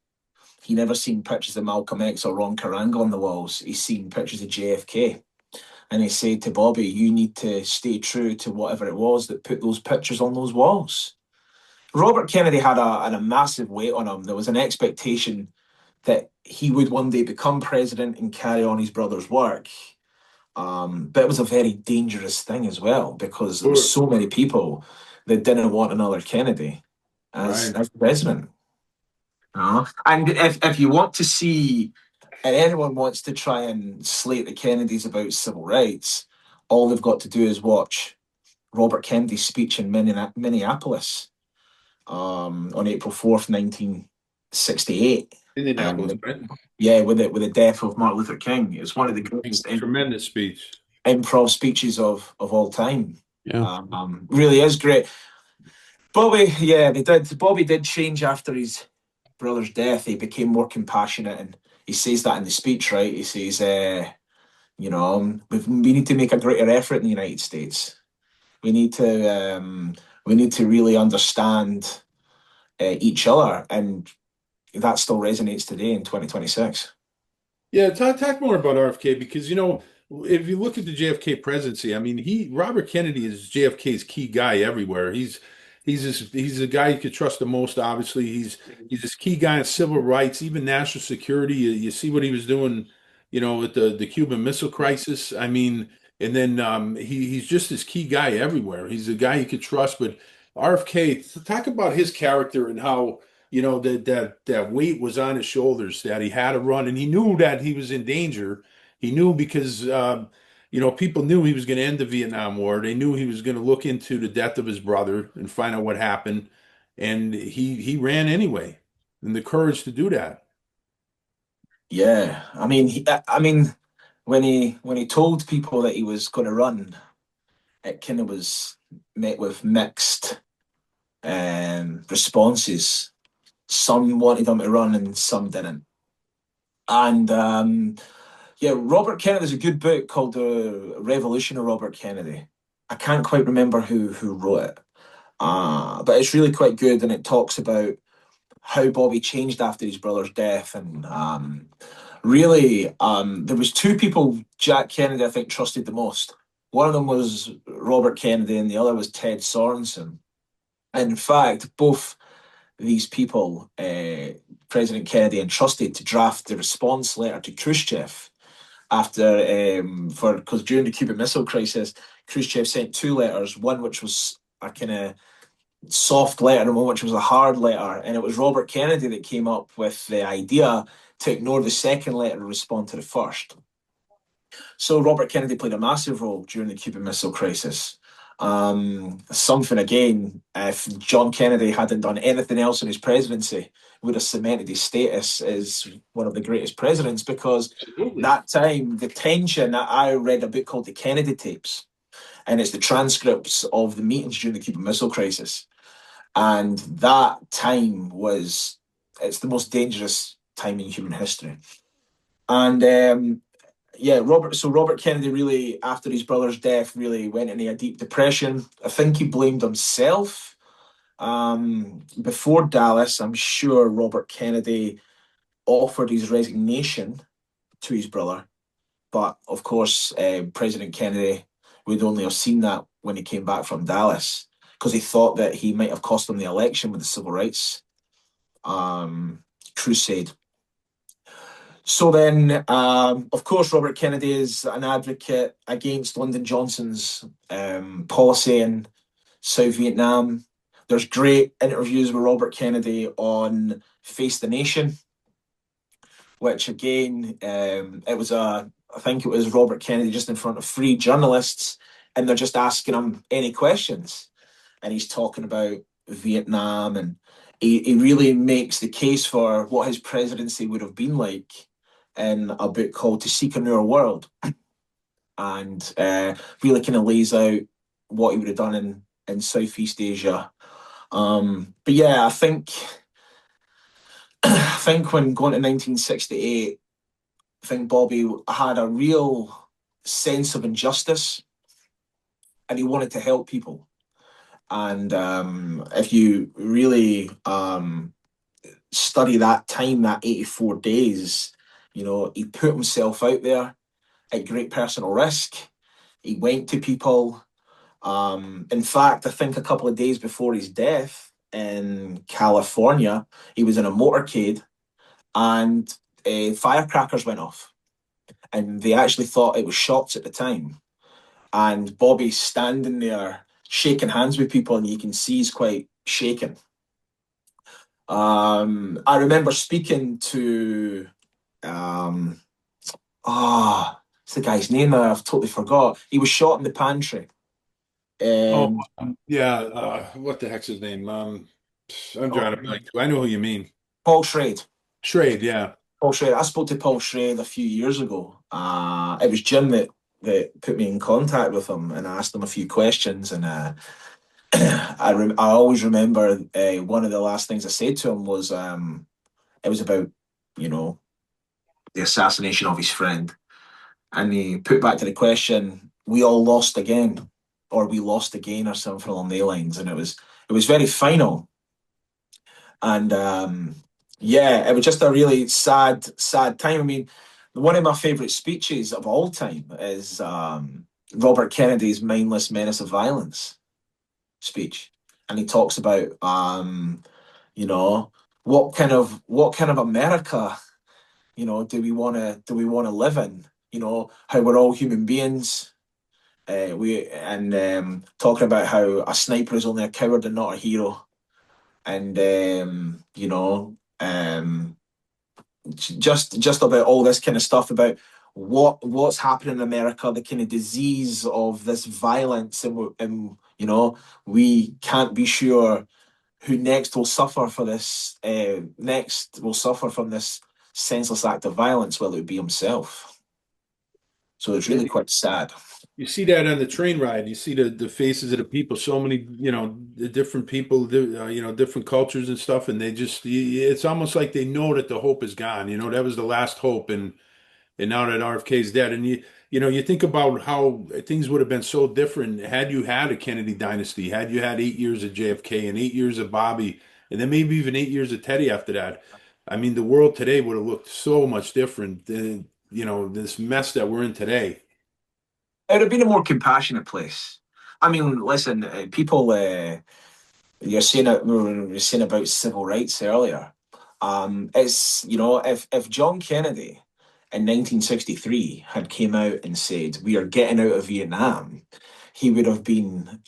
he never seen pictures of Malcolm X or Ron Karanga on the walls. He's seen pictures of JFK, and he said to Bobby, "You need to stay true to whatever it was that put those pictures on those walls." Robert Kennedy had a massive weight on him. There was an expectation that he would one day become president and carry on his brother's work. But it was a very dangerous thing as well, because there were so many people that didn't want another Kennedy as president. And if you want to see, and anyone wants to try and slate the Kennedys about civil rights, all they've got to do is watch Robert Kennedy's speech in Minneapolis on April 4th, 1968. Indianapolis, right? Yeah, with the death of Martin Luther King. It was one of the greatest tremendous speech. Improv speeches of all time. Yeah. Really is great. Bobby did change after his brother's death. He became more compassionate, and he says that in the speech, right? He says, we need to make a greater effort in the United States. We need to really understand each other, and that still resonates today in 2026. Yeah, talk more about RFK, because if you look at the JFK presidency, I mean, Robert Kennedy is JFK's key guy everywhere. He's the guy you could trust the most. Obviously, he's this key guy in civil rights, even national security. You see what he was doing, with the Cuban Missile Crisis. I mean, and then he's just this key guy everywhere. He's a guy you could trust. But RFK, talk about his character and how that weight was on his shoulders, that he had to run, and he knew that he was in danger. He knew because people knew he was going to end the Vietnam War. They knew he was going to look into the death of his brother and find out what happened, and he ran anyway, and the courage to do that. Yeah, I mean, when he told people that he was going to run, it kind of was met with mixed responses. Some wanted him to run and some didn't. And yeah, Robert Kennedy, there's a good book called The Revolution of Robert Kennedy. I can't quite remember who wrote it, but it's really quite good, and it talks about how Bobby changed after his brother's death. And really, there was two people Jack Kennedy, I think, trusted the most. One of them was Robert Kennedy, and the other was Ted Sorensen. And in fact, both these people, President Kennedy entrusted to draft the response letter to Khrushchev after, because during the Cuban Missile Crisis, Khrushchev sent two letters, one which was a kind of soft letter and one which was a hard letter. And it was Robert Kennedy that came up with the idea to ignore the second letter and respond to the first. So Robert Kennedy played a massive role during the Cuban Missile Crisis. Something, again, if John Kennedy hadn't done anything else in his presidency, would have cemented his status as one of the greatest presidents, because that time, the tension, I read a book called The Kennedy Tapes, and it's the transcripts of the meetings during the Cuban Missile Crisis. And that time it's the most dangerous time in human history. And yeah, Robert Kennedy really, after his brother's death, really went into a deep depression. I think he blamed himself. Before Dallas, I'm sure Robert Kennedy offered his resignation to his brother. But of course, President Kennedy would only have seen that when he came back from Dallas, because he thought that he might have cost him the election with the civil rights crusade. So then, of course, Robert Kennedy is an advocate against Lyndon Johnson's policy in South Vietnam. There's great interviews with Robert Kennedy on Face the Nation, which again, I think it was Robert Kennedy just in front of 3 journalists, and they're just asking him any questions. And he's talking about Vietnam, and he really makes the case for what his presidency would have been like in a book called To Seek a Newer World, and really kind of lays out what he would have done in Southeast Asia. But yeah, I think when going to 1968, I think Bobby had a real sense of injustice, and he wanted to help people. And if you really study that time, that 84 days, he put himself out there at great personal risk. He went to people. In fact, I think a couple of days before his death in California, he was in a motorcade, and firecrackers went off. And they actually thought it was shots at the time. And Bobby's standing there shaking hands with people, and you can see he's quite shaken. I remember speaking to what's the guy's name? I've totally forgot. He was shot in the pantry. Yeah. What the heck's his name? I'm drawing a blank. I know who you mean. Paul Schrade. Schrade, yeah. Paul Schrade. I spoke to Paul Schrade a few years ago. It was Jim that put me in contact with him, and I asked him a few questions. And I always remember one of the last things I said to him was it was about the assassination of his friend, and he put back to the question, "We all lost again," or "We lost again," or something along the lines, and it was very final. And yeah, it was just a really sad time. I mean, one of my favourite speeches of all time is Robert Kennedy's "Mindless Menace of Violence" speech, and he talks about what kind of America do we want to live in? How we're all human beings. Talking about how a sniper is only a coward and not a hero, and just about all this kind of stuff about what's happening in America, the kind of disease of this violence, and we can't be sure who next will suffer for this. Next will suffer from this senseless act of violence, well, it would be himself. So it's really quite sad. You see that on the train ride. You see the faces of the people. So many, the different people, different cultures and stuff, and they just, it's almost like they know that the hope is gone. That was the last hope, and now that RFK is dead, and you think about how things would have been so different had you had a Kennedy dynasty, had you had 8 years of JFK and 8 years of Bobby, and then maybe even 8 years of Teddy after that. I mean, the world today would have looked so much different than, this mess that we're in today. It would have been a more compassionate place. I mean, listen, people. We were saying about civil rights earlier. It's if John Kennedy in 1963 had came out and said we are getting out of Vietnam, he would have been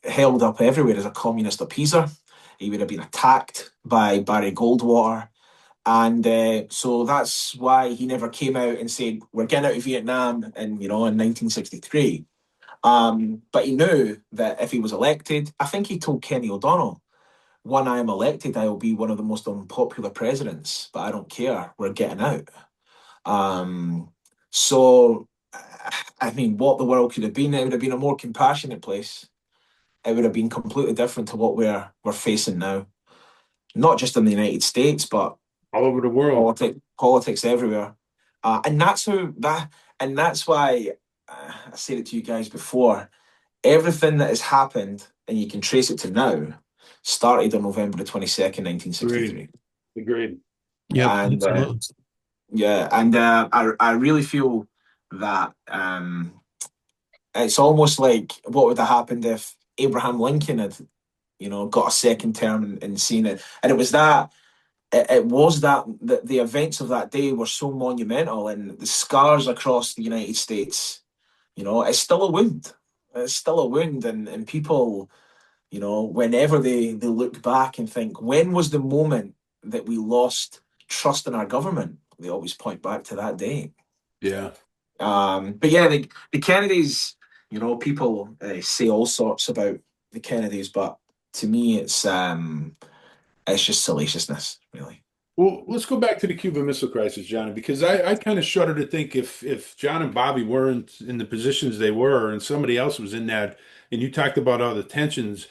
held up everywhere as a communist appeaser. He would have been attacked by Barry Goldwater. And so that's why he never came out and said, we're getting out of Vietnam in 1963. But he knew that if he was elected, I think he told Kenny O'Donnell, when I am elected, I will be one of the most unpopular presidents, but I don't care. We're getting out. So, I mean, what the world could have been, it would have been a more compassionate place. It would have been completely different to what we're facing now. Not just in the United States, but All over the world. politics everywhere. And that's why I said it to you guys before. Everything that has happened, and you can trace it to now, started on November the 22nd, 1963. Agreed. Yep, And absolutely. I really feel that it's almost like what would have happened if Abraham Lincoln had, got a second term and seen it. And it was that the events of that day were so monumental, and the scars across the United States, it's still a wound. It's still a wound, and people, whenever they look back and think, when was the moment that we lost trust in our government? They always point back to that day. Yeah. But yeah, the Kennedys, people say all sorts about the Kennedys, but to me, it's just salaciousness, really. Well, let's go back to the Cuban Missile Crisis, Johnny, because I kind of shudder to think if John and Bobby weren't in the positions they were and somebody else was in that, and you talked about how the tensions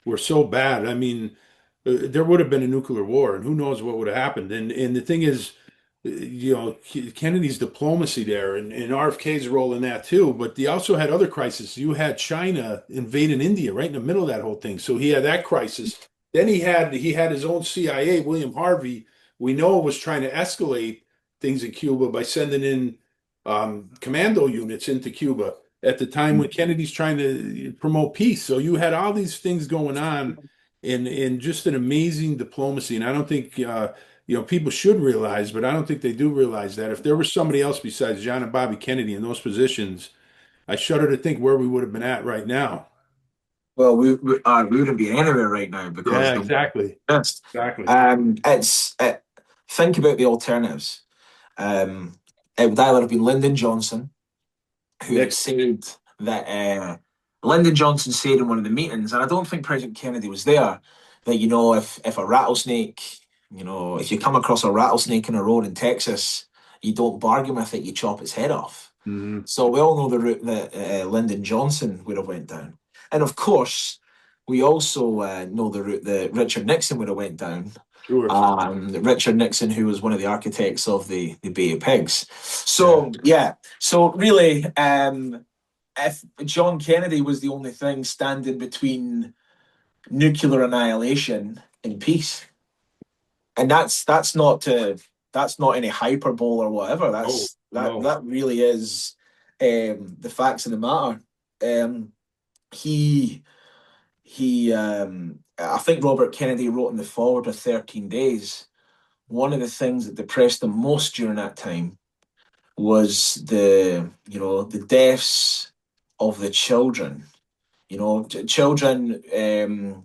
were so bad. I mean, there would have been a nuclear war, and who knows what would have happened. And the thing is, Kennedy's diplomacy there and RFK's role in that too. But he also had other crises. You had China invading India right in the middle of that whole thing, so he had that crisis. Then he had his own CIA, William Harvey. We know was trying to escalate things in Cuba by sending in commando units into Cuba at the time when Kennedy's trying to promote peace. So you had all these things going on in just an amazing diplomacy. And I don't think people should realize, but I don't think they do realize that if there was somebody else besides John and Bobby Kennedy in those positions, I shudder to think where we would have been at right now. Well, we wouldn't be anywhere right now because Yeah, exactly. Yes. Exactly. Think about the alternatives. It would either have been Lyndon Johnson, who had said that Lyndon Johnson said in one of the meetings, and I don't think President Kennedy was there, that if a rattlesnake, if you come across a rattlesnake in a road in Texas, you don't bargain with it, you chop its head off. Mm-hmm. So we all know the route that Lyndon Johnson would have went down. And of course, we also know the route that Richard Nixon would have went down. Sure. Richard Nixon, who was one of the architects of the Bay of Pigs. So so really, if John Kennedy was the only thing standing between nuclear annihilation and peace, and that's not any hyperbole or whatever. That really is the facts of the matter. I think Robert Kennedy wrote in the foreword of 13 Days, one of the things that depressed him most during that time was the deaths of the children. Children who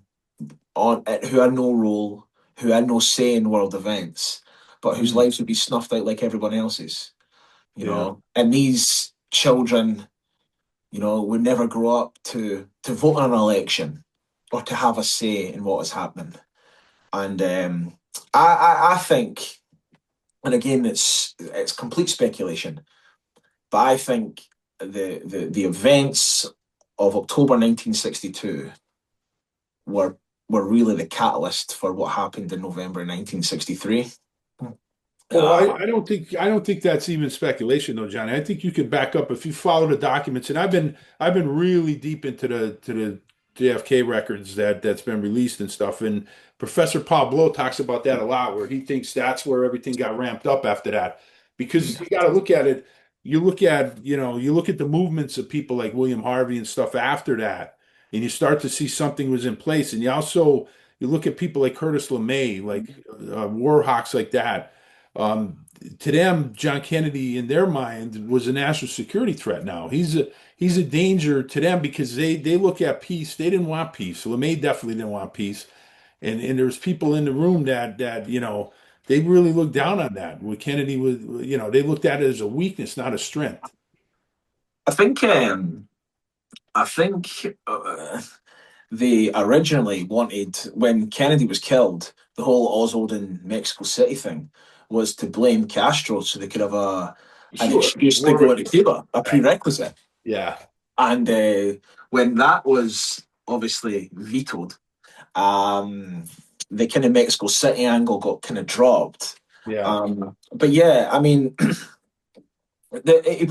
had no role, who had no say in world events, but whose lives would be snuffed out like everyone else's. And these children, would never grow up to vote in an election or to have a say in what is happening. And I think, and again, it's complete speculation, But I think the events of October 1962 were really the catalyst for what happened in November 1963. Well, I don't think that's even speculation though, Johnny. I think you can back up if you follow the documents. And I've been really deep into the JFK records that's been released and stuff. And Professor Paul Blow talks about that a lot, where he thinks that's where everything got ramped up after that. Because you got to look at it. You look at the movements of people like William Harvey and stuff after that, and you start to see something was in place. And you look at people like Curtis LeMay, like war hawks like that. To them, John Kennedy, in their mind, was a national security threat. Now he's a danger to them because they look at peace. They didn't want peace. LeMay definitely didn't want peace, and there's people in the room that they really looked down on that. What Kennedy was, they looked at it as a weakness, not a strength. I think I think they originally wanted, when Kennedy was killed, the whole Oswald in Mexico City thing was to blame Castro so they could have an Sure. excuse to go into Cuba, a prerequisite. Yeah. And when that was obviously vetoed, the kind of Mexico City angle got kind of dropped. Yeah. But yeah, I mean, he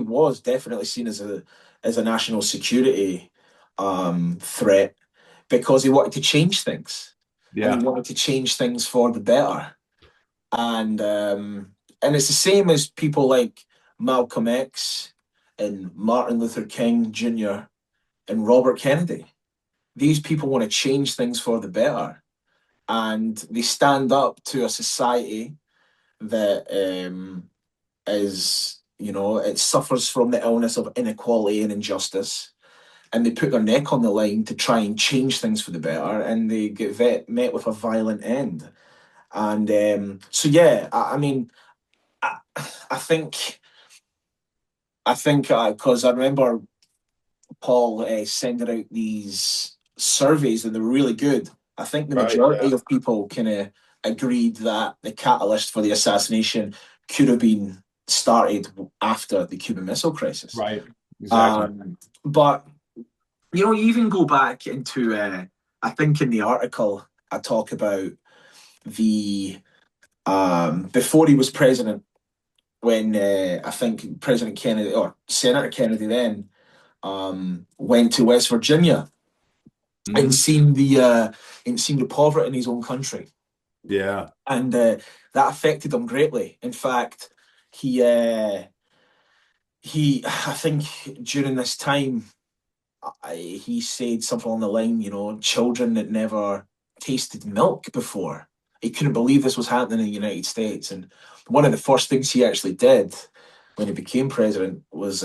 was definitely seen as a national security threat because he wanted to change things, and Yeah. he wanted to change things for the better. And it's the same as people like Malcolm X and Martin Luther King Jr. and Robert Kennedy. These people want to change things for the better, and they stand up to a society that it suffers from the illness of inequality and injustice, and they put their neck on the line to try and change things for the better, and they get met with a violent end. And so, yeah, I mean, I, I think, because I remember Paul sending out these surveys, and they were really good. I think the Right. majority Yeah. of people kind of agreed that the catalyst for the assassination could have been started after the Cuban Missile Crisis. Right. Exactly. But you even go back into, I think in the article I talk about the before he was president, when I think President Kennedy or Senator Kennedy then went to West Virginia and seen the poverty in his own country, Yeah. and that affected him greatly. In fact, he I think during this time, he said something on the line, children that never tasted milk before. He couldn't believe this was happening in the United States. And one of the first things he actually did when he became president was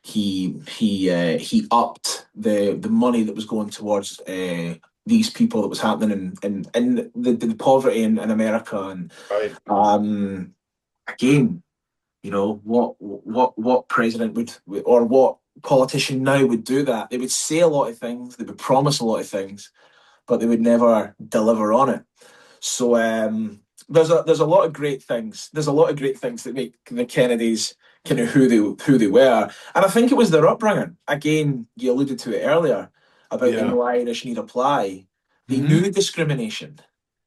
he upped the money that was going towards these people that was happening in the poverty in America. And Right. again, what president would, or what politician now would do that? They would say a lot of things, they would promise a lot of things, but they would never deliver on it. So there's a lot of great things. There's a lot of great things that make the Kennedys kind of who they were, and I think it was their upbringing. Again, you alluded to it earlier about the Yeah. no Irish need apply. They Mhm. knew discrimination.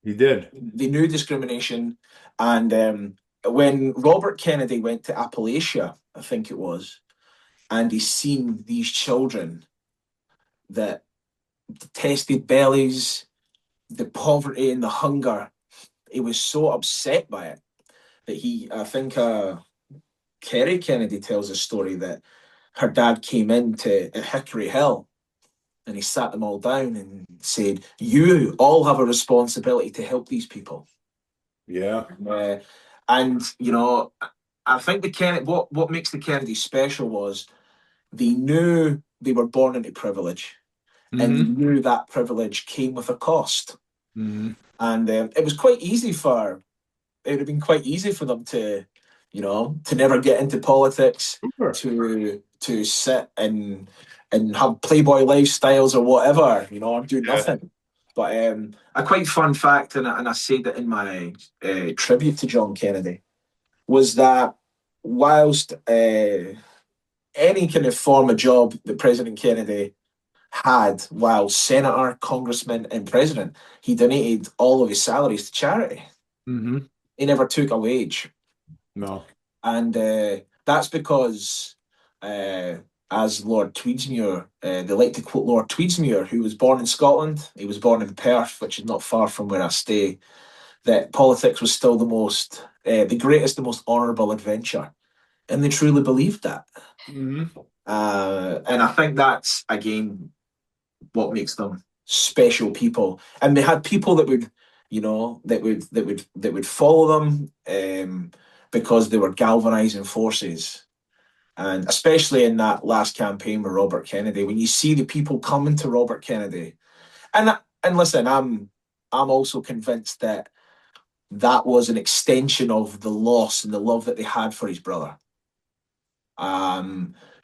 He did. They knew discrimination, and when Robert Kennedy went to Appalachia, I think it was, and he seen these children that tested bellies, the poverty and the hunger, he was so upset by it that I think Kerry Kennedy tells a story that her dad came into Hickory Hill and he sat them all down and said, "You all have a responsibility to help these people." Yeah. And I think what makes the Kennedys special was they knew they were born into privilege, and they Mhm. knew that privilege came with a cost. Mhm. And it was quite easy it would have been quite easy for them to never get into politics, Sure. to sit and have Playboy lifestyles or whatever, or do Yeah. nothing. But a quite fun fact, and I said that in my tribute to John Kennedy, was that whilst any kind of form of job that President Kennedy had while senator, congressman, and president, he donated all of his salaries to charity. Mm-hmm. He never took a wage. No. And that's because, as Lord Tweedsmuir, they like to quote Lord Tweedsmuir, who was born in Scotland. He was born in Perth, which is not far from where I stay. That politics was still the greatest, the most honourable adventure, and they truly believed that. Mm-hmm. And I think that's again what makes them special people. And they had people that would, that would follow them, because they were galvanizing forces. And especially in that last campaign with Robert Kennedy, when you see the people coming to Robert Kennedy, and listen, I'm also convinced that that was an extension of the loss and the love that they had for his brother.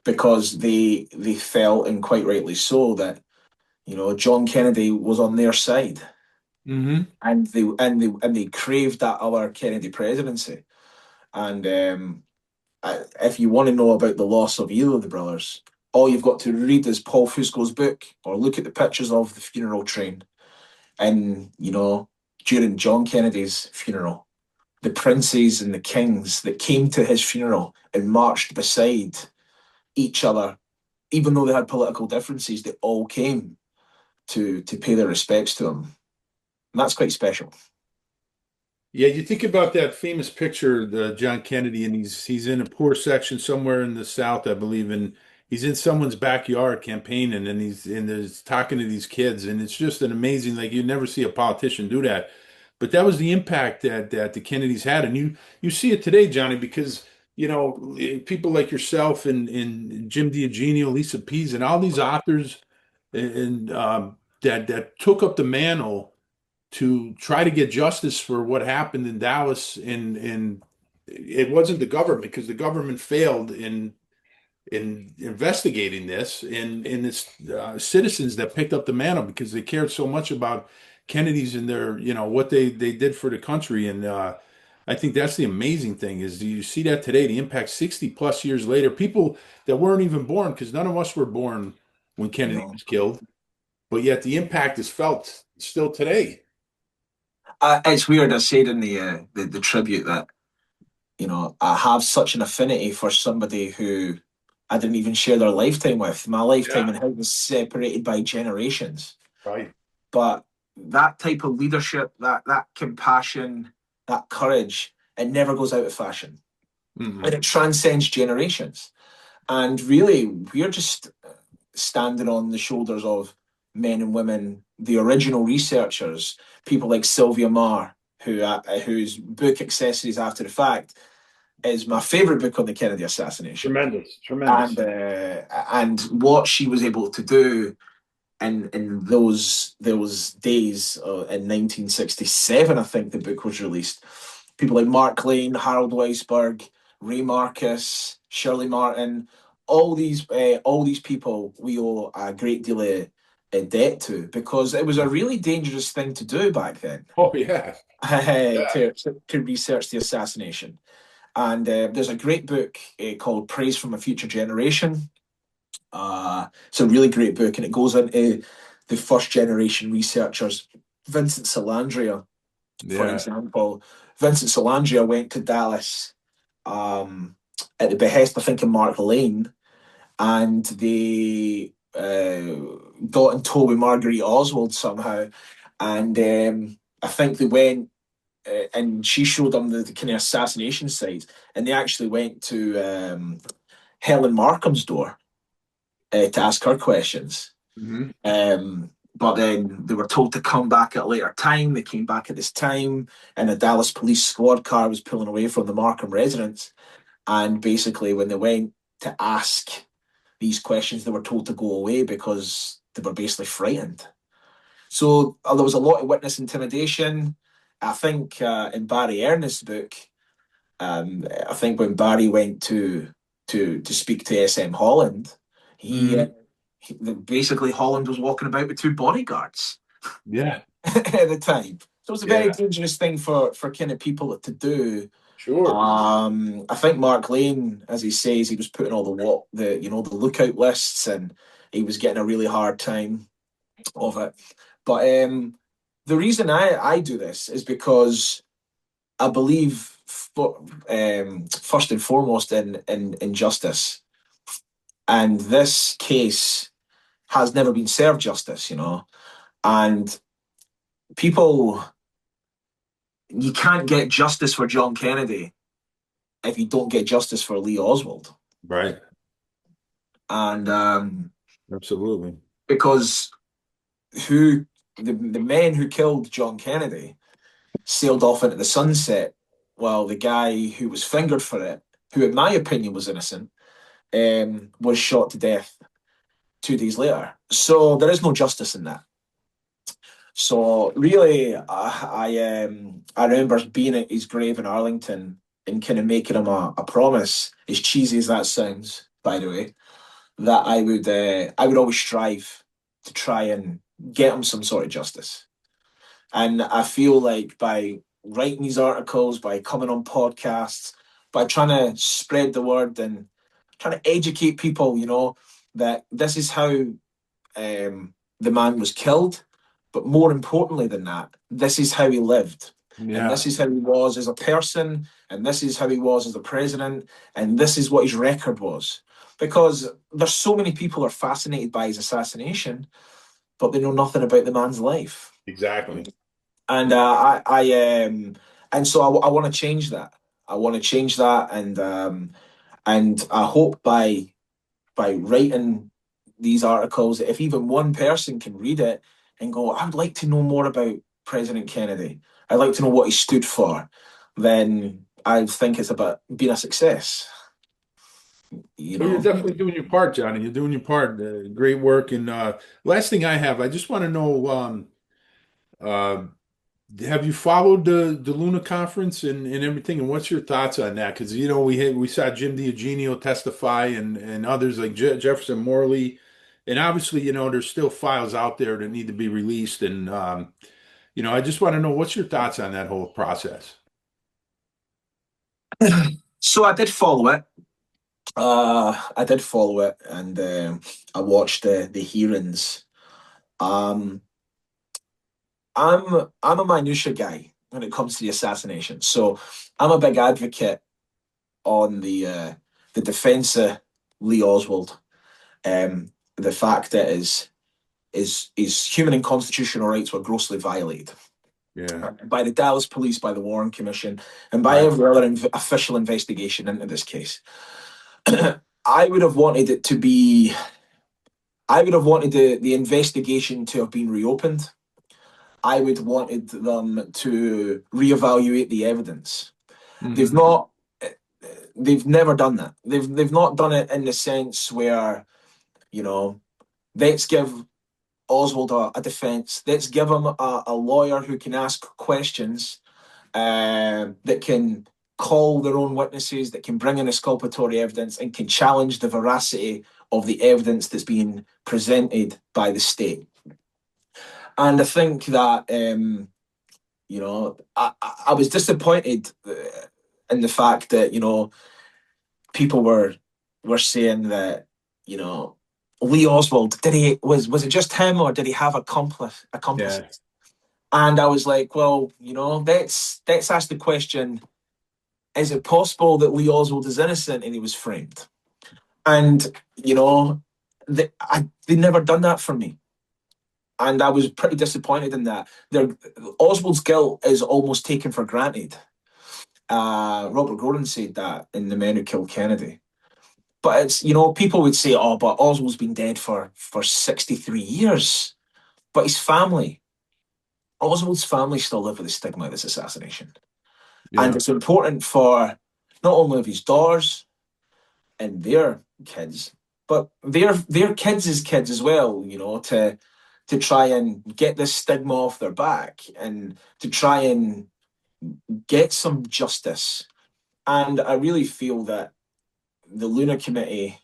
Because they felt, and quite rightly so, that John Kennedy was on their side, Mm-hmm. and they craved that other Kennedy presidency. And if you want to know about the loss of either of the brothers, all you've got to read is Paul Fusco's book or look at the pictures of the funeral train. And during John Kennedy's funeral, the princes and the kings that came to his funeral and marched beside each other, even though they had political differences, they all came to pay their respects to him. And that's quite special. Yeah, you think about that famous picture, the John Kennedy, and he's in a poor section somewhere in the South, I believe, and he's in someone's backyard campaigning, and he's talking to these kids, and it's just an amazing, like you never see a politician do that. But that was the impact that the Kennedys had, and you see it today, Johnny, because people like yourself and Jim Diogenio, Lisa Pease, and all these authors and that took up the mantle to try to get justice for what happened in Dallas, and it wasn't the government, because the government failed in investigating this, and it's citizens that picked up the mantle because they cared so much about Kennedy's and their what they did for the country. And I think that's the amazing thing, is you see that today, the impact 60 plus years later, people that weren't even born, because none of us were born when Kennedy No. was killed, but yet the impact is felt still today. It's weird. I said in the tribute that I have such an affinity for somebody who I didn't even share their lifetime with. My lifetime Yeah, and his was separated by generations. right. But that type of leadership, that compassion, that courage, it never goes out of fashion, Hmm. and it transcends generations. And really, we're just standing on the shoulders of men and women, the original researchers, people like Sylvia Marr, whose book Accessories After the Fact is my favorite book on the Kennedy assassination. Tremendous, tremendous. And what she was able to do in those days, in 1967, I think the book was released. People like Mark Lane, Harold Weisberg, Ray Marcus, Shirley Martin, all these people we owe a great deal of debt to, because it was a really dangerous thing to do back then. Oh yeah, yeah. To research the assassination. And there's a great book called Praise from a Future Generation. It's a really great book, and it goes into the first generation researchers. Vincent Salandria, for Yeah. example. Vincent Salandria went to Dallas at the behest, I think, of Mark Lane, and they got in tow with Marguerite Oswald somehow. And I think they went, and she showed them the kind of assassination sites, and they actually went to Helen Markham's door to ask her questions. Hmm. But then they were told to come back at a later time. They came back at this time, and a Dallas police squad car was pulling away from the Markham residence. And basically, when they went to ask these questions, they were told to go away because they were basically frightened. So there was a lot of witness intimidation. I think in Barry Ernest's book, I think when Barry went to speak to SM Holland, he, Hmm. basically Holland was walking about with two bodyguards Yeah, at the time. So it's a very yeah. dangerous thing for kind of people to do. Sure. I think Mark Lane, as he says, he was putting all the lookout lists, and he was getting a really hard time of it. But the reason I do this is because I believe first and foremost in justice, and this case has never been served justice, and people, you can't get justice for John Kennedy if you don't get justice for Lee Oswald. Right. And Absolutely. because the men who killed John Kennedy sailed off into the sunset while the guy who was fingered for it, who in my opinion was innocent, was shot to death 2 days later. So there is no justice in that. So really, I remember being at his grave in Arlington and kind of making him a promise, as cheesy as that sounds, by the way, that I would always strive to try and get him some sort of justice. And I feel like by writing these articles, by coming on podcasts, by trying to spread the word and trying to educate people, that this is how the man was killed. But more importantly than that, this is how he lived. Yeah. And this is how he was as a person. And this is how he was as a president. And this is what his record was. Because there's so many people are fascinated by his assassination, but they know nothing about the man's life. Exactly. And and so I want to change that. I want to change that, and I hope by writing these articles, if even one person can read it and go, I'd like to know more about President Kennedy, I'd like to know what he stood for, then I think it's about being a success. Well, you're definitely doing your part, Johnny. You're doing your part. Great work. And last thing I have, I just want to know, uh, have you followed the Luna conference and everything? And what's your thoughts on that? Because we saw Jim DiEugenio testify and others like Jefferson Morley, and obviously there's still files out there that need to be released. And I just want to know what's your thoughts on that whole process. So I did follow it. And I watched the hearings. I'm a minutia guy when it comes to the assassination. So I'm a big advocate on the defense of Lee Oswald. The fact that his human and constitutional rights were grossly violated. Yeah. By the Dallas Police, by the Warren Commission, and by every other official investigation into this case. I would have wanted the investigation to have been reopened. I would wanted them to reevaluate the evidence. Mm-hmm. They've never done that. They've not done it in the sense where, let's give Oswald a defense. Let's give him a lawyer who can ask questions, that can call their own witnesses, that can bring in exculpatory evidence and can challenge the veracity of the evidence that's being presented by the state. And I think that, I was disappointed in the fact that, people were saying that, Lee Oswald, was it just him or did he have accomplices? Yeah. And I was like, well, let's ask the question, is it possible that Lee Oswald is innocent and he was framed? And, they never done that for me. And I was pretty disappointed in that. Oswald's guilt is almost taken for granted. Robert Gordon said that in The Men Who Killed Kennedy. But it's, people would say, oh, but Oswald's been dead for 63 years. But his family, Oswald's family still live with the stigma of this assassination. Yeah. And it's important for not only of his daughters and their kids, but their kids' kids as well, to try and get this stigma off their back and to try and get some justice. And I really feel that the Luna Committee,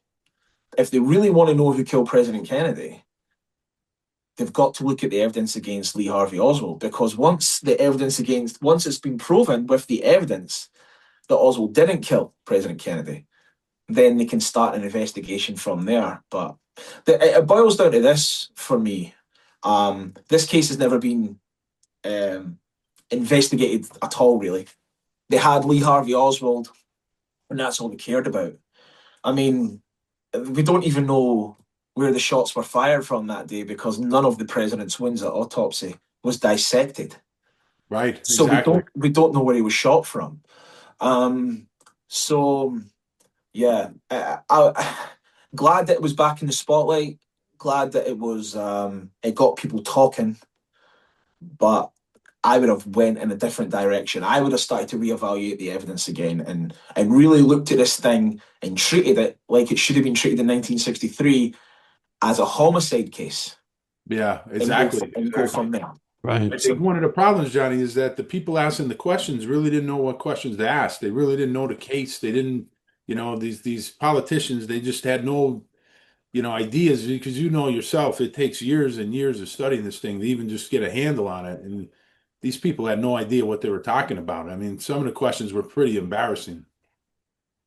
if they really want to know who killed President Kennedy, they've got to look at the evidence against Lee Harvey Oswald, because once it's been proven with the evidence that Oswald didn't kill President Kennedy, then they can start an investigation from there. But it boils down to this for me. This case has never been investigated at all, really. They had Lee Harvey Oswald, and that's all they cared about. I mean, we don't even know where the shots were fired from that day because none of the president's wounds at autopsy was dissected. Right. So Exactly. we don't know where he was shot from. So yeah, glad that it was back in the spotlight. Glad that it was it got people talking, but I would have went in a different direction. I would have started to reevaluate the evidence again and really looked at this thing and treated it like it should have been treated in 1963 as a homicide case. Yeah, exactly. And go from there. Right. I think one of the problems, Johnny, is that the people asking the questions really didn't know what questions to ask. They really didn't know the case. They didn't, these politicians, they just had no, ideas because yourself, it takes years and years of studying this thing to even just get a handle on it. And these people had no idea what they were talking about. I mean, some of the questions were pretty embarrassing.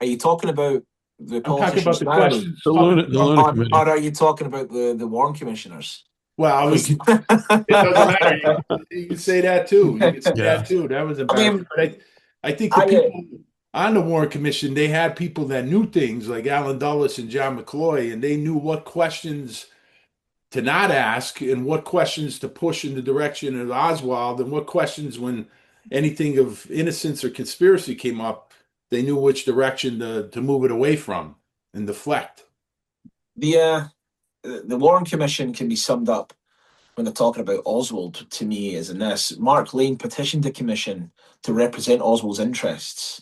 Are you talking about the I'm talking politicians about the now? questions. The Luna Or Committee. are you talking about the Warren commissioners? Well, it doesn't matter. You can say that too. You can say Yeah. that too. That was I embarrassing. mean, But I think the people on the Warren Commission, they had people that knew things like Alan Dulles and John McCloy, and they knew what questions to not ask and what questions to push in the direction of Oswald and what questions when anything of innocence or conspiracy came up, they knew which direction to move it away from and deflect. the Warren Commission can be summed up when they're talking about Oswald to me is in this. Mark Lane petitioned the commission to represent Oswald's interests.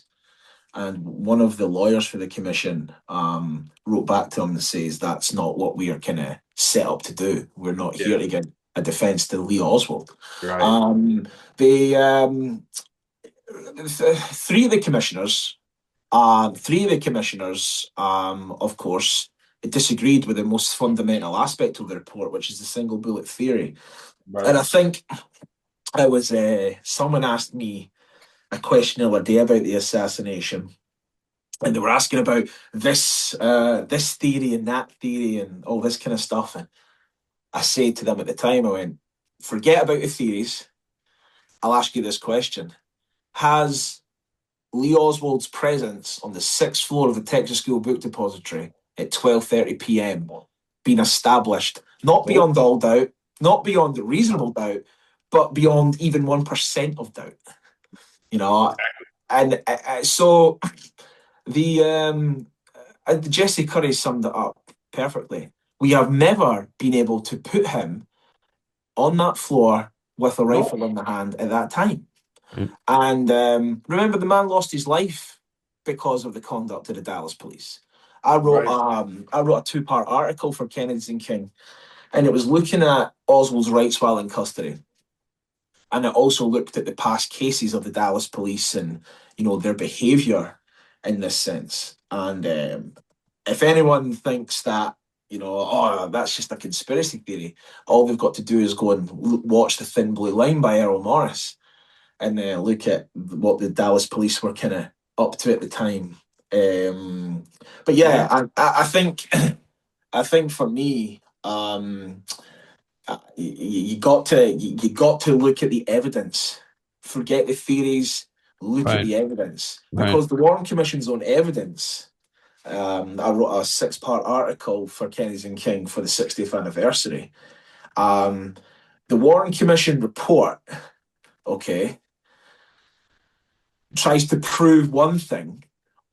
And one of the lawyers for the commission wrote back to him and says, that's not what we are kind of set up to do. We're not here to get a defense to Lee Oswald. Right. Three of the commissioners, of course, disagreed with the most fundamental aspect of the report, which is the single bullet theory. Right. And I think it was someone asked me a question the other day about the assassination, and they were asking about this theory and that theory and all this kind of stuff. And I said to them at the time, I went, forget about the theories. I'll ask you this question. Has Lee Oswald's presence on the 6th floor of the Texas School Book Depository at 12:30 p.m. been established, not beyond all doubt, not beyond reasonable doubt, but beyond even 1% of doubt? And so the Jesse Curry summed it up perfectly. We have never been able to put him on that floor with a rifle in the hand at that time. And remember, the man lost his life because of the conduct of the Dallas police. I wrote a 2-part article for Kennedy and King, and it was looking at Oswald's rights while in custody. And it also looked at the past cases of the Dallas police and, their behavior in this sense. And if anyone thinks that, that's just a conspiracy theory, all they've got to do is go and watch The Thin Blue Line by Errol Morris and look at what the Dallas police were kind of up to at the time. But yeah, I think for me, you got to look at the evidence. Forget the theories. Look at the evidence, because the Warren Commission's own evidence. I wrote a 6-part article for Kennedy and King for the 60th anniversary. The Warren Commission report, tries to prove one thing,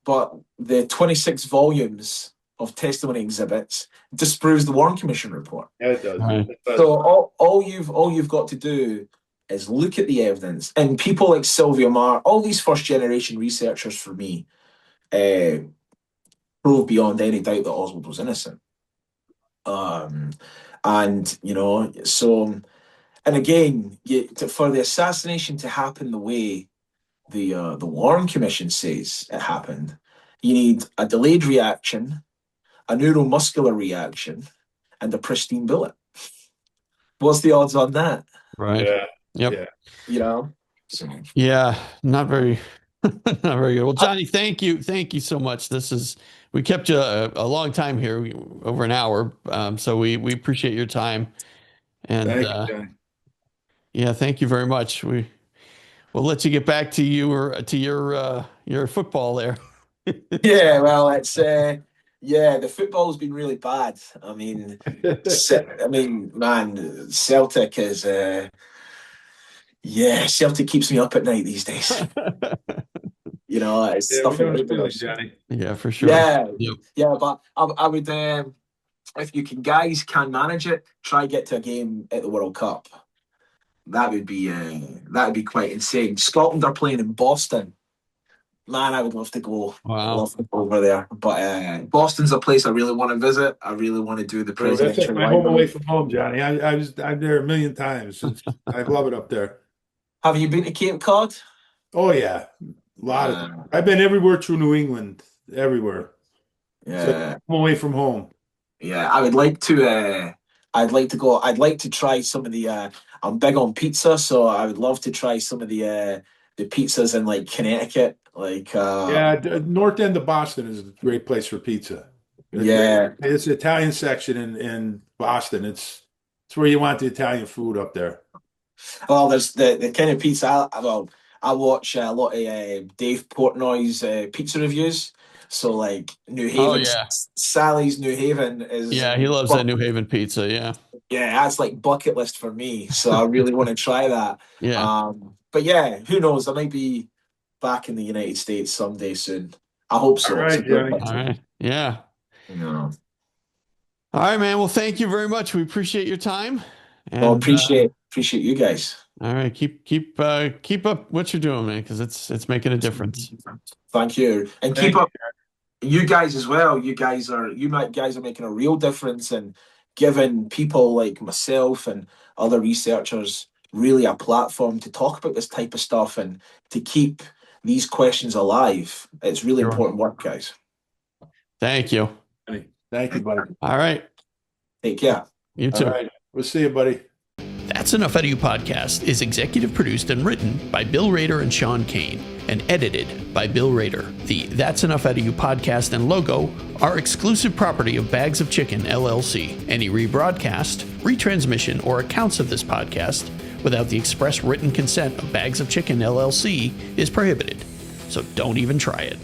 but the 26 volumes of testimony exhibits disproves the Warren Commission report. Yeah, it does. Right. So all you've got to do is look at the evidence. And people like Sylvia Marr, all these first generation researchers for me, prove beyond any doubt that Oswald was innocent. And again, for the assassination to happen the way the Warren Commission says it happened, you need a delayed reaction, a neuromuscular reaction, and a pristine bullet. What's the odds on that? Right. Yeah. Yep. Yeah. Yeah. Not very Very good. Well, Johnny, thank you so much. We kept you a long time here, over an hour. So we appreciate your time, and Thank you, Johnny. yeah, thank you very much. We'll let you get back to your football there. Yeah, well, it's the football's been really bad. I mean, man, Celtic is Celtic keeps me up at night these days. It's Yeah, stuff we know the like feeling, this. Johnny. Yeah, for sure. Yeah, Yep. yeah, but I would, if you can manage it, try get to a game at the World Cup. That would be quite insane. Scotland are playing in Boston. Man, I would love to go. Wow. Love to go over there. But Boston's a place I really want to visit. I really want to do the Bro, that's presidential like my home away library. from home, Johnny. I'm there a million times. I love it up there. Have you been to Cape Cod? Oh yeah, a lot of. I've been everywhere through New England, everywhere. Yeah, So I'm away from home. yeah. I would like to. I'd like to go. I'd like to try some of the. I'm big on pizza, so I would love to try some of the pizzas in like Connecticut. Like Yeah, north end of Boston is a great place for pizza. yeah. It's the Italian section in Boston. It's where you want the Italian food up there. Well, there's the kind of pizza. I watch a lot of Dave Portnoy's pizza reviews. So like New Haven, Oh yeah, Sally's New Haven is yeah. He loves that New Haven pizza. Yeah, yeah, that's like bucket list for me. So I really want to try that. yeah. But yeah, who knows? I might be back in the United States someday soon. I hope so. All right, It's a good Johnny. country. All right. Yeah. Yeah. All right, man. Well, thank you very much. We appreciate your time. And, Well, appreciate you guys. all right, keep up what you're doing, man, because it's making a difference. Thank you, and keep up. You guys as well. You guys are making a real difference and giving people like myself and other researchers really a platform to talk about this type of stuff and to keep these questions alive. It's really important work, guys. Thank you. Thank you, buddy. All right. Take care. You too. All right. We'll see you, buddy. That's Enough Edu podcast is executive produced and written by Bill Rader and Sean Kane and edited by Bill Rader. The That's Enough Edu podcast and logo are exclusive property of Bags of Chicken, LLC. Any rebroadcast, retransmission, or accounts of this podcast without the express written consent of Bags of Chicken, LLC is prohibited. So don't even try it.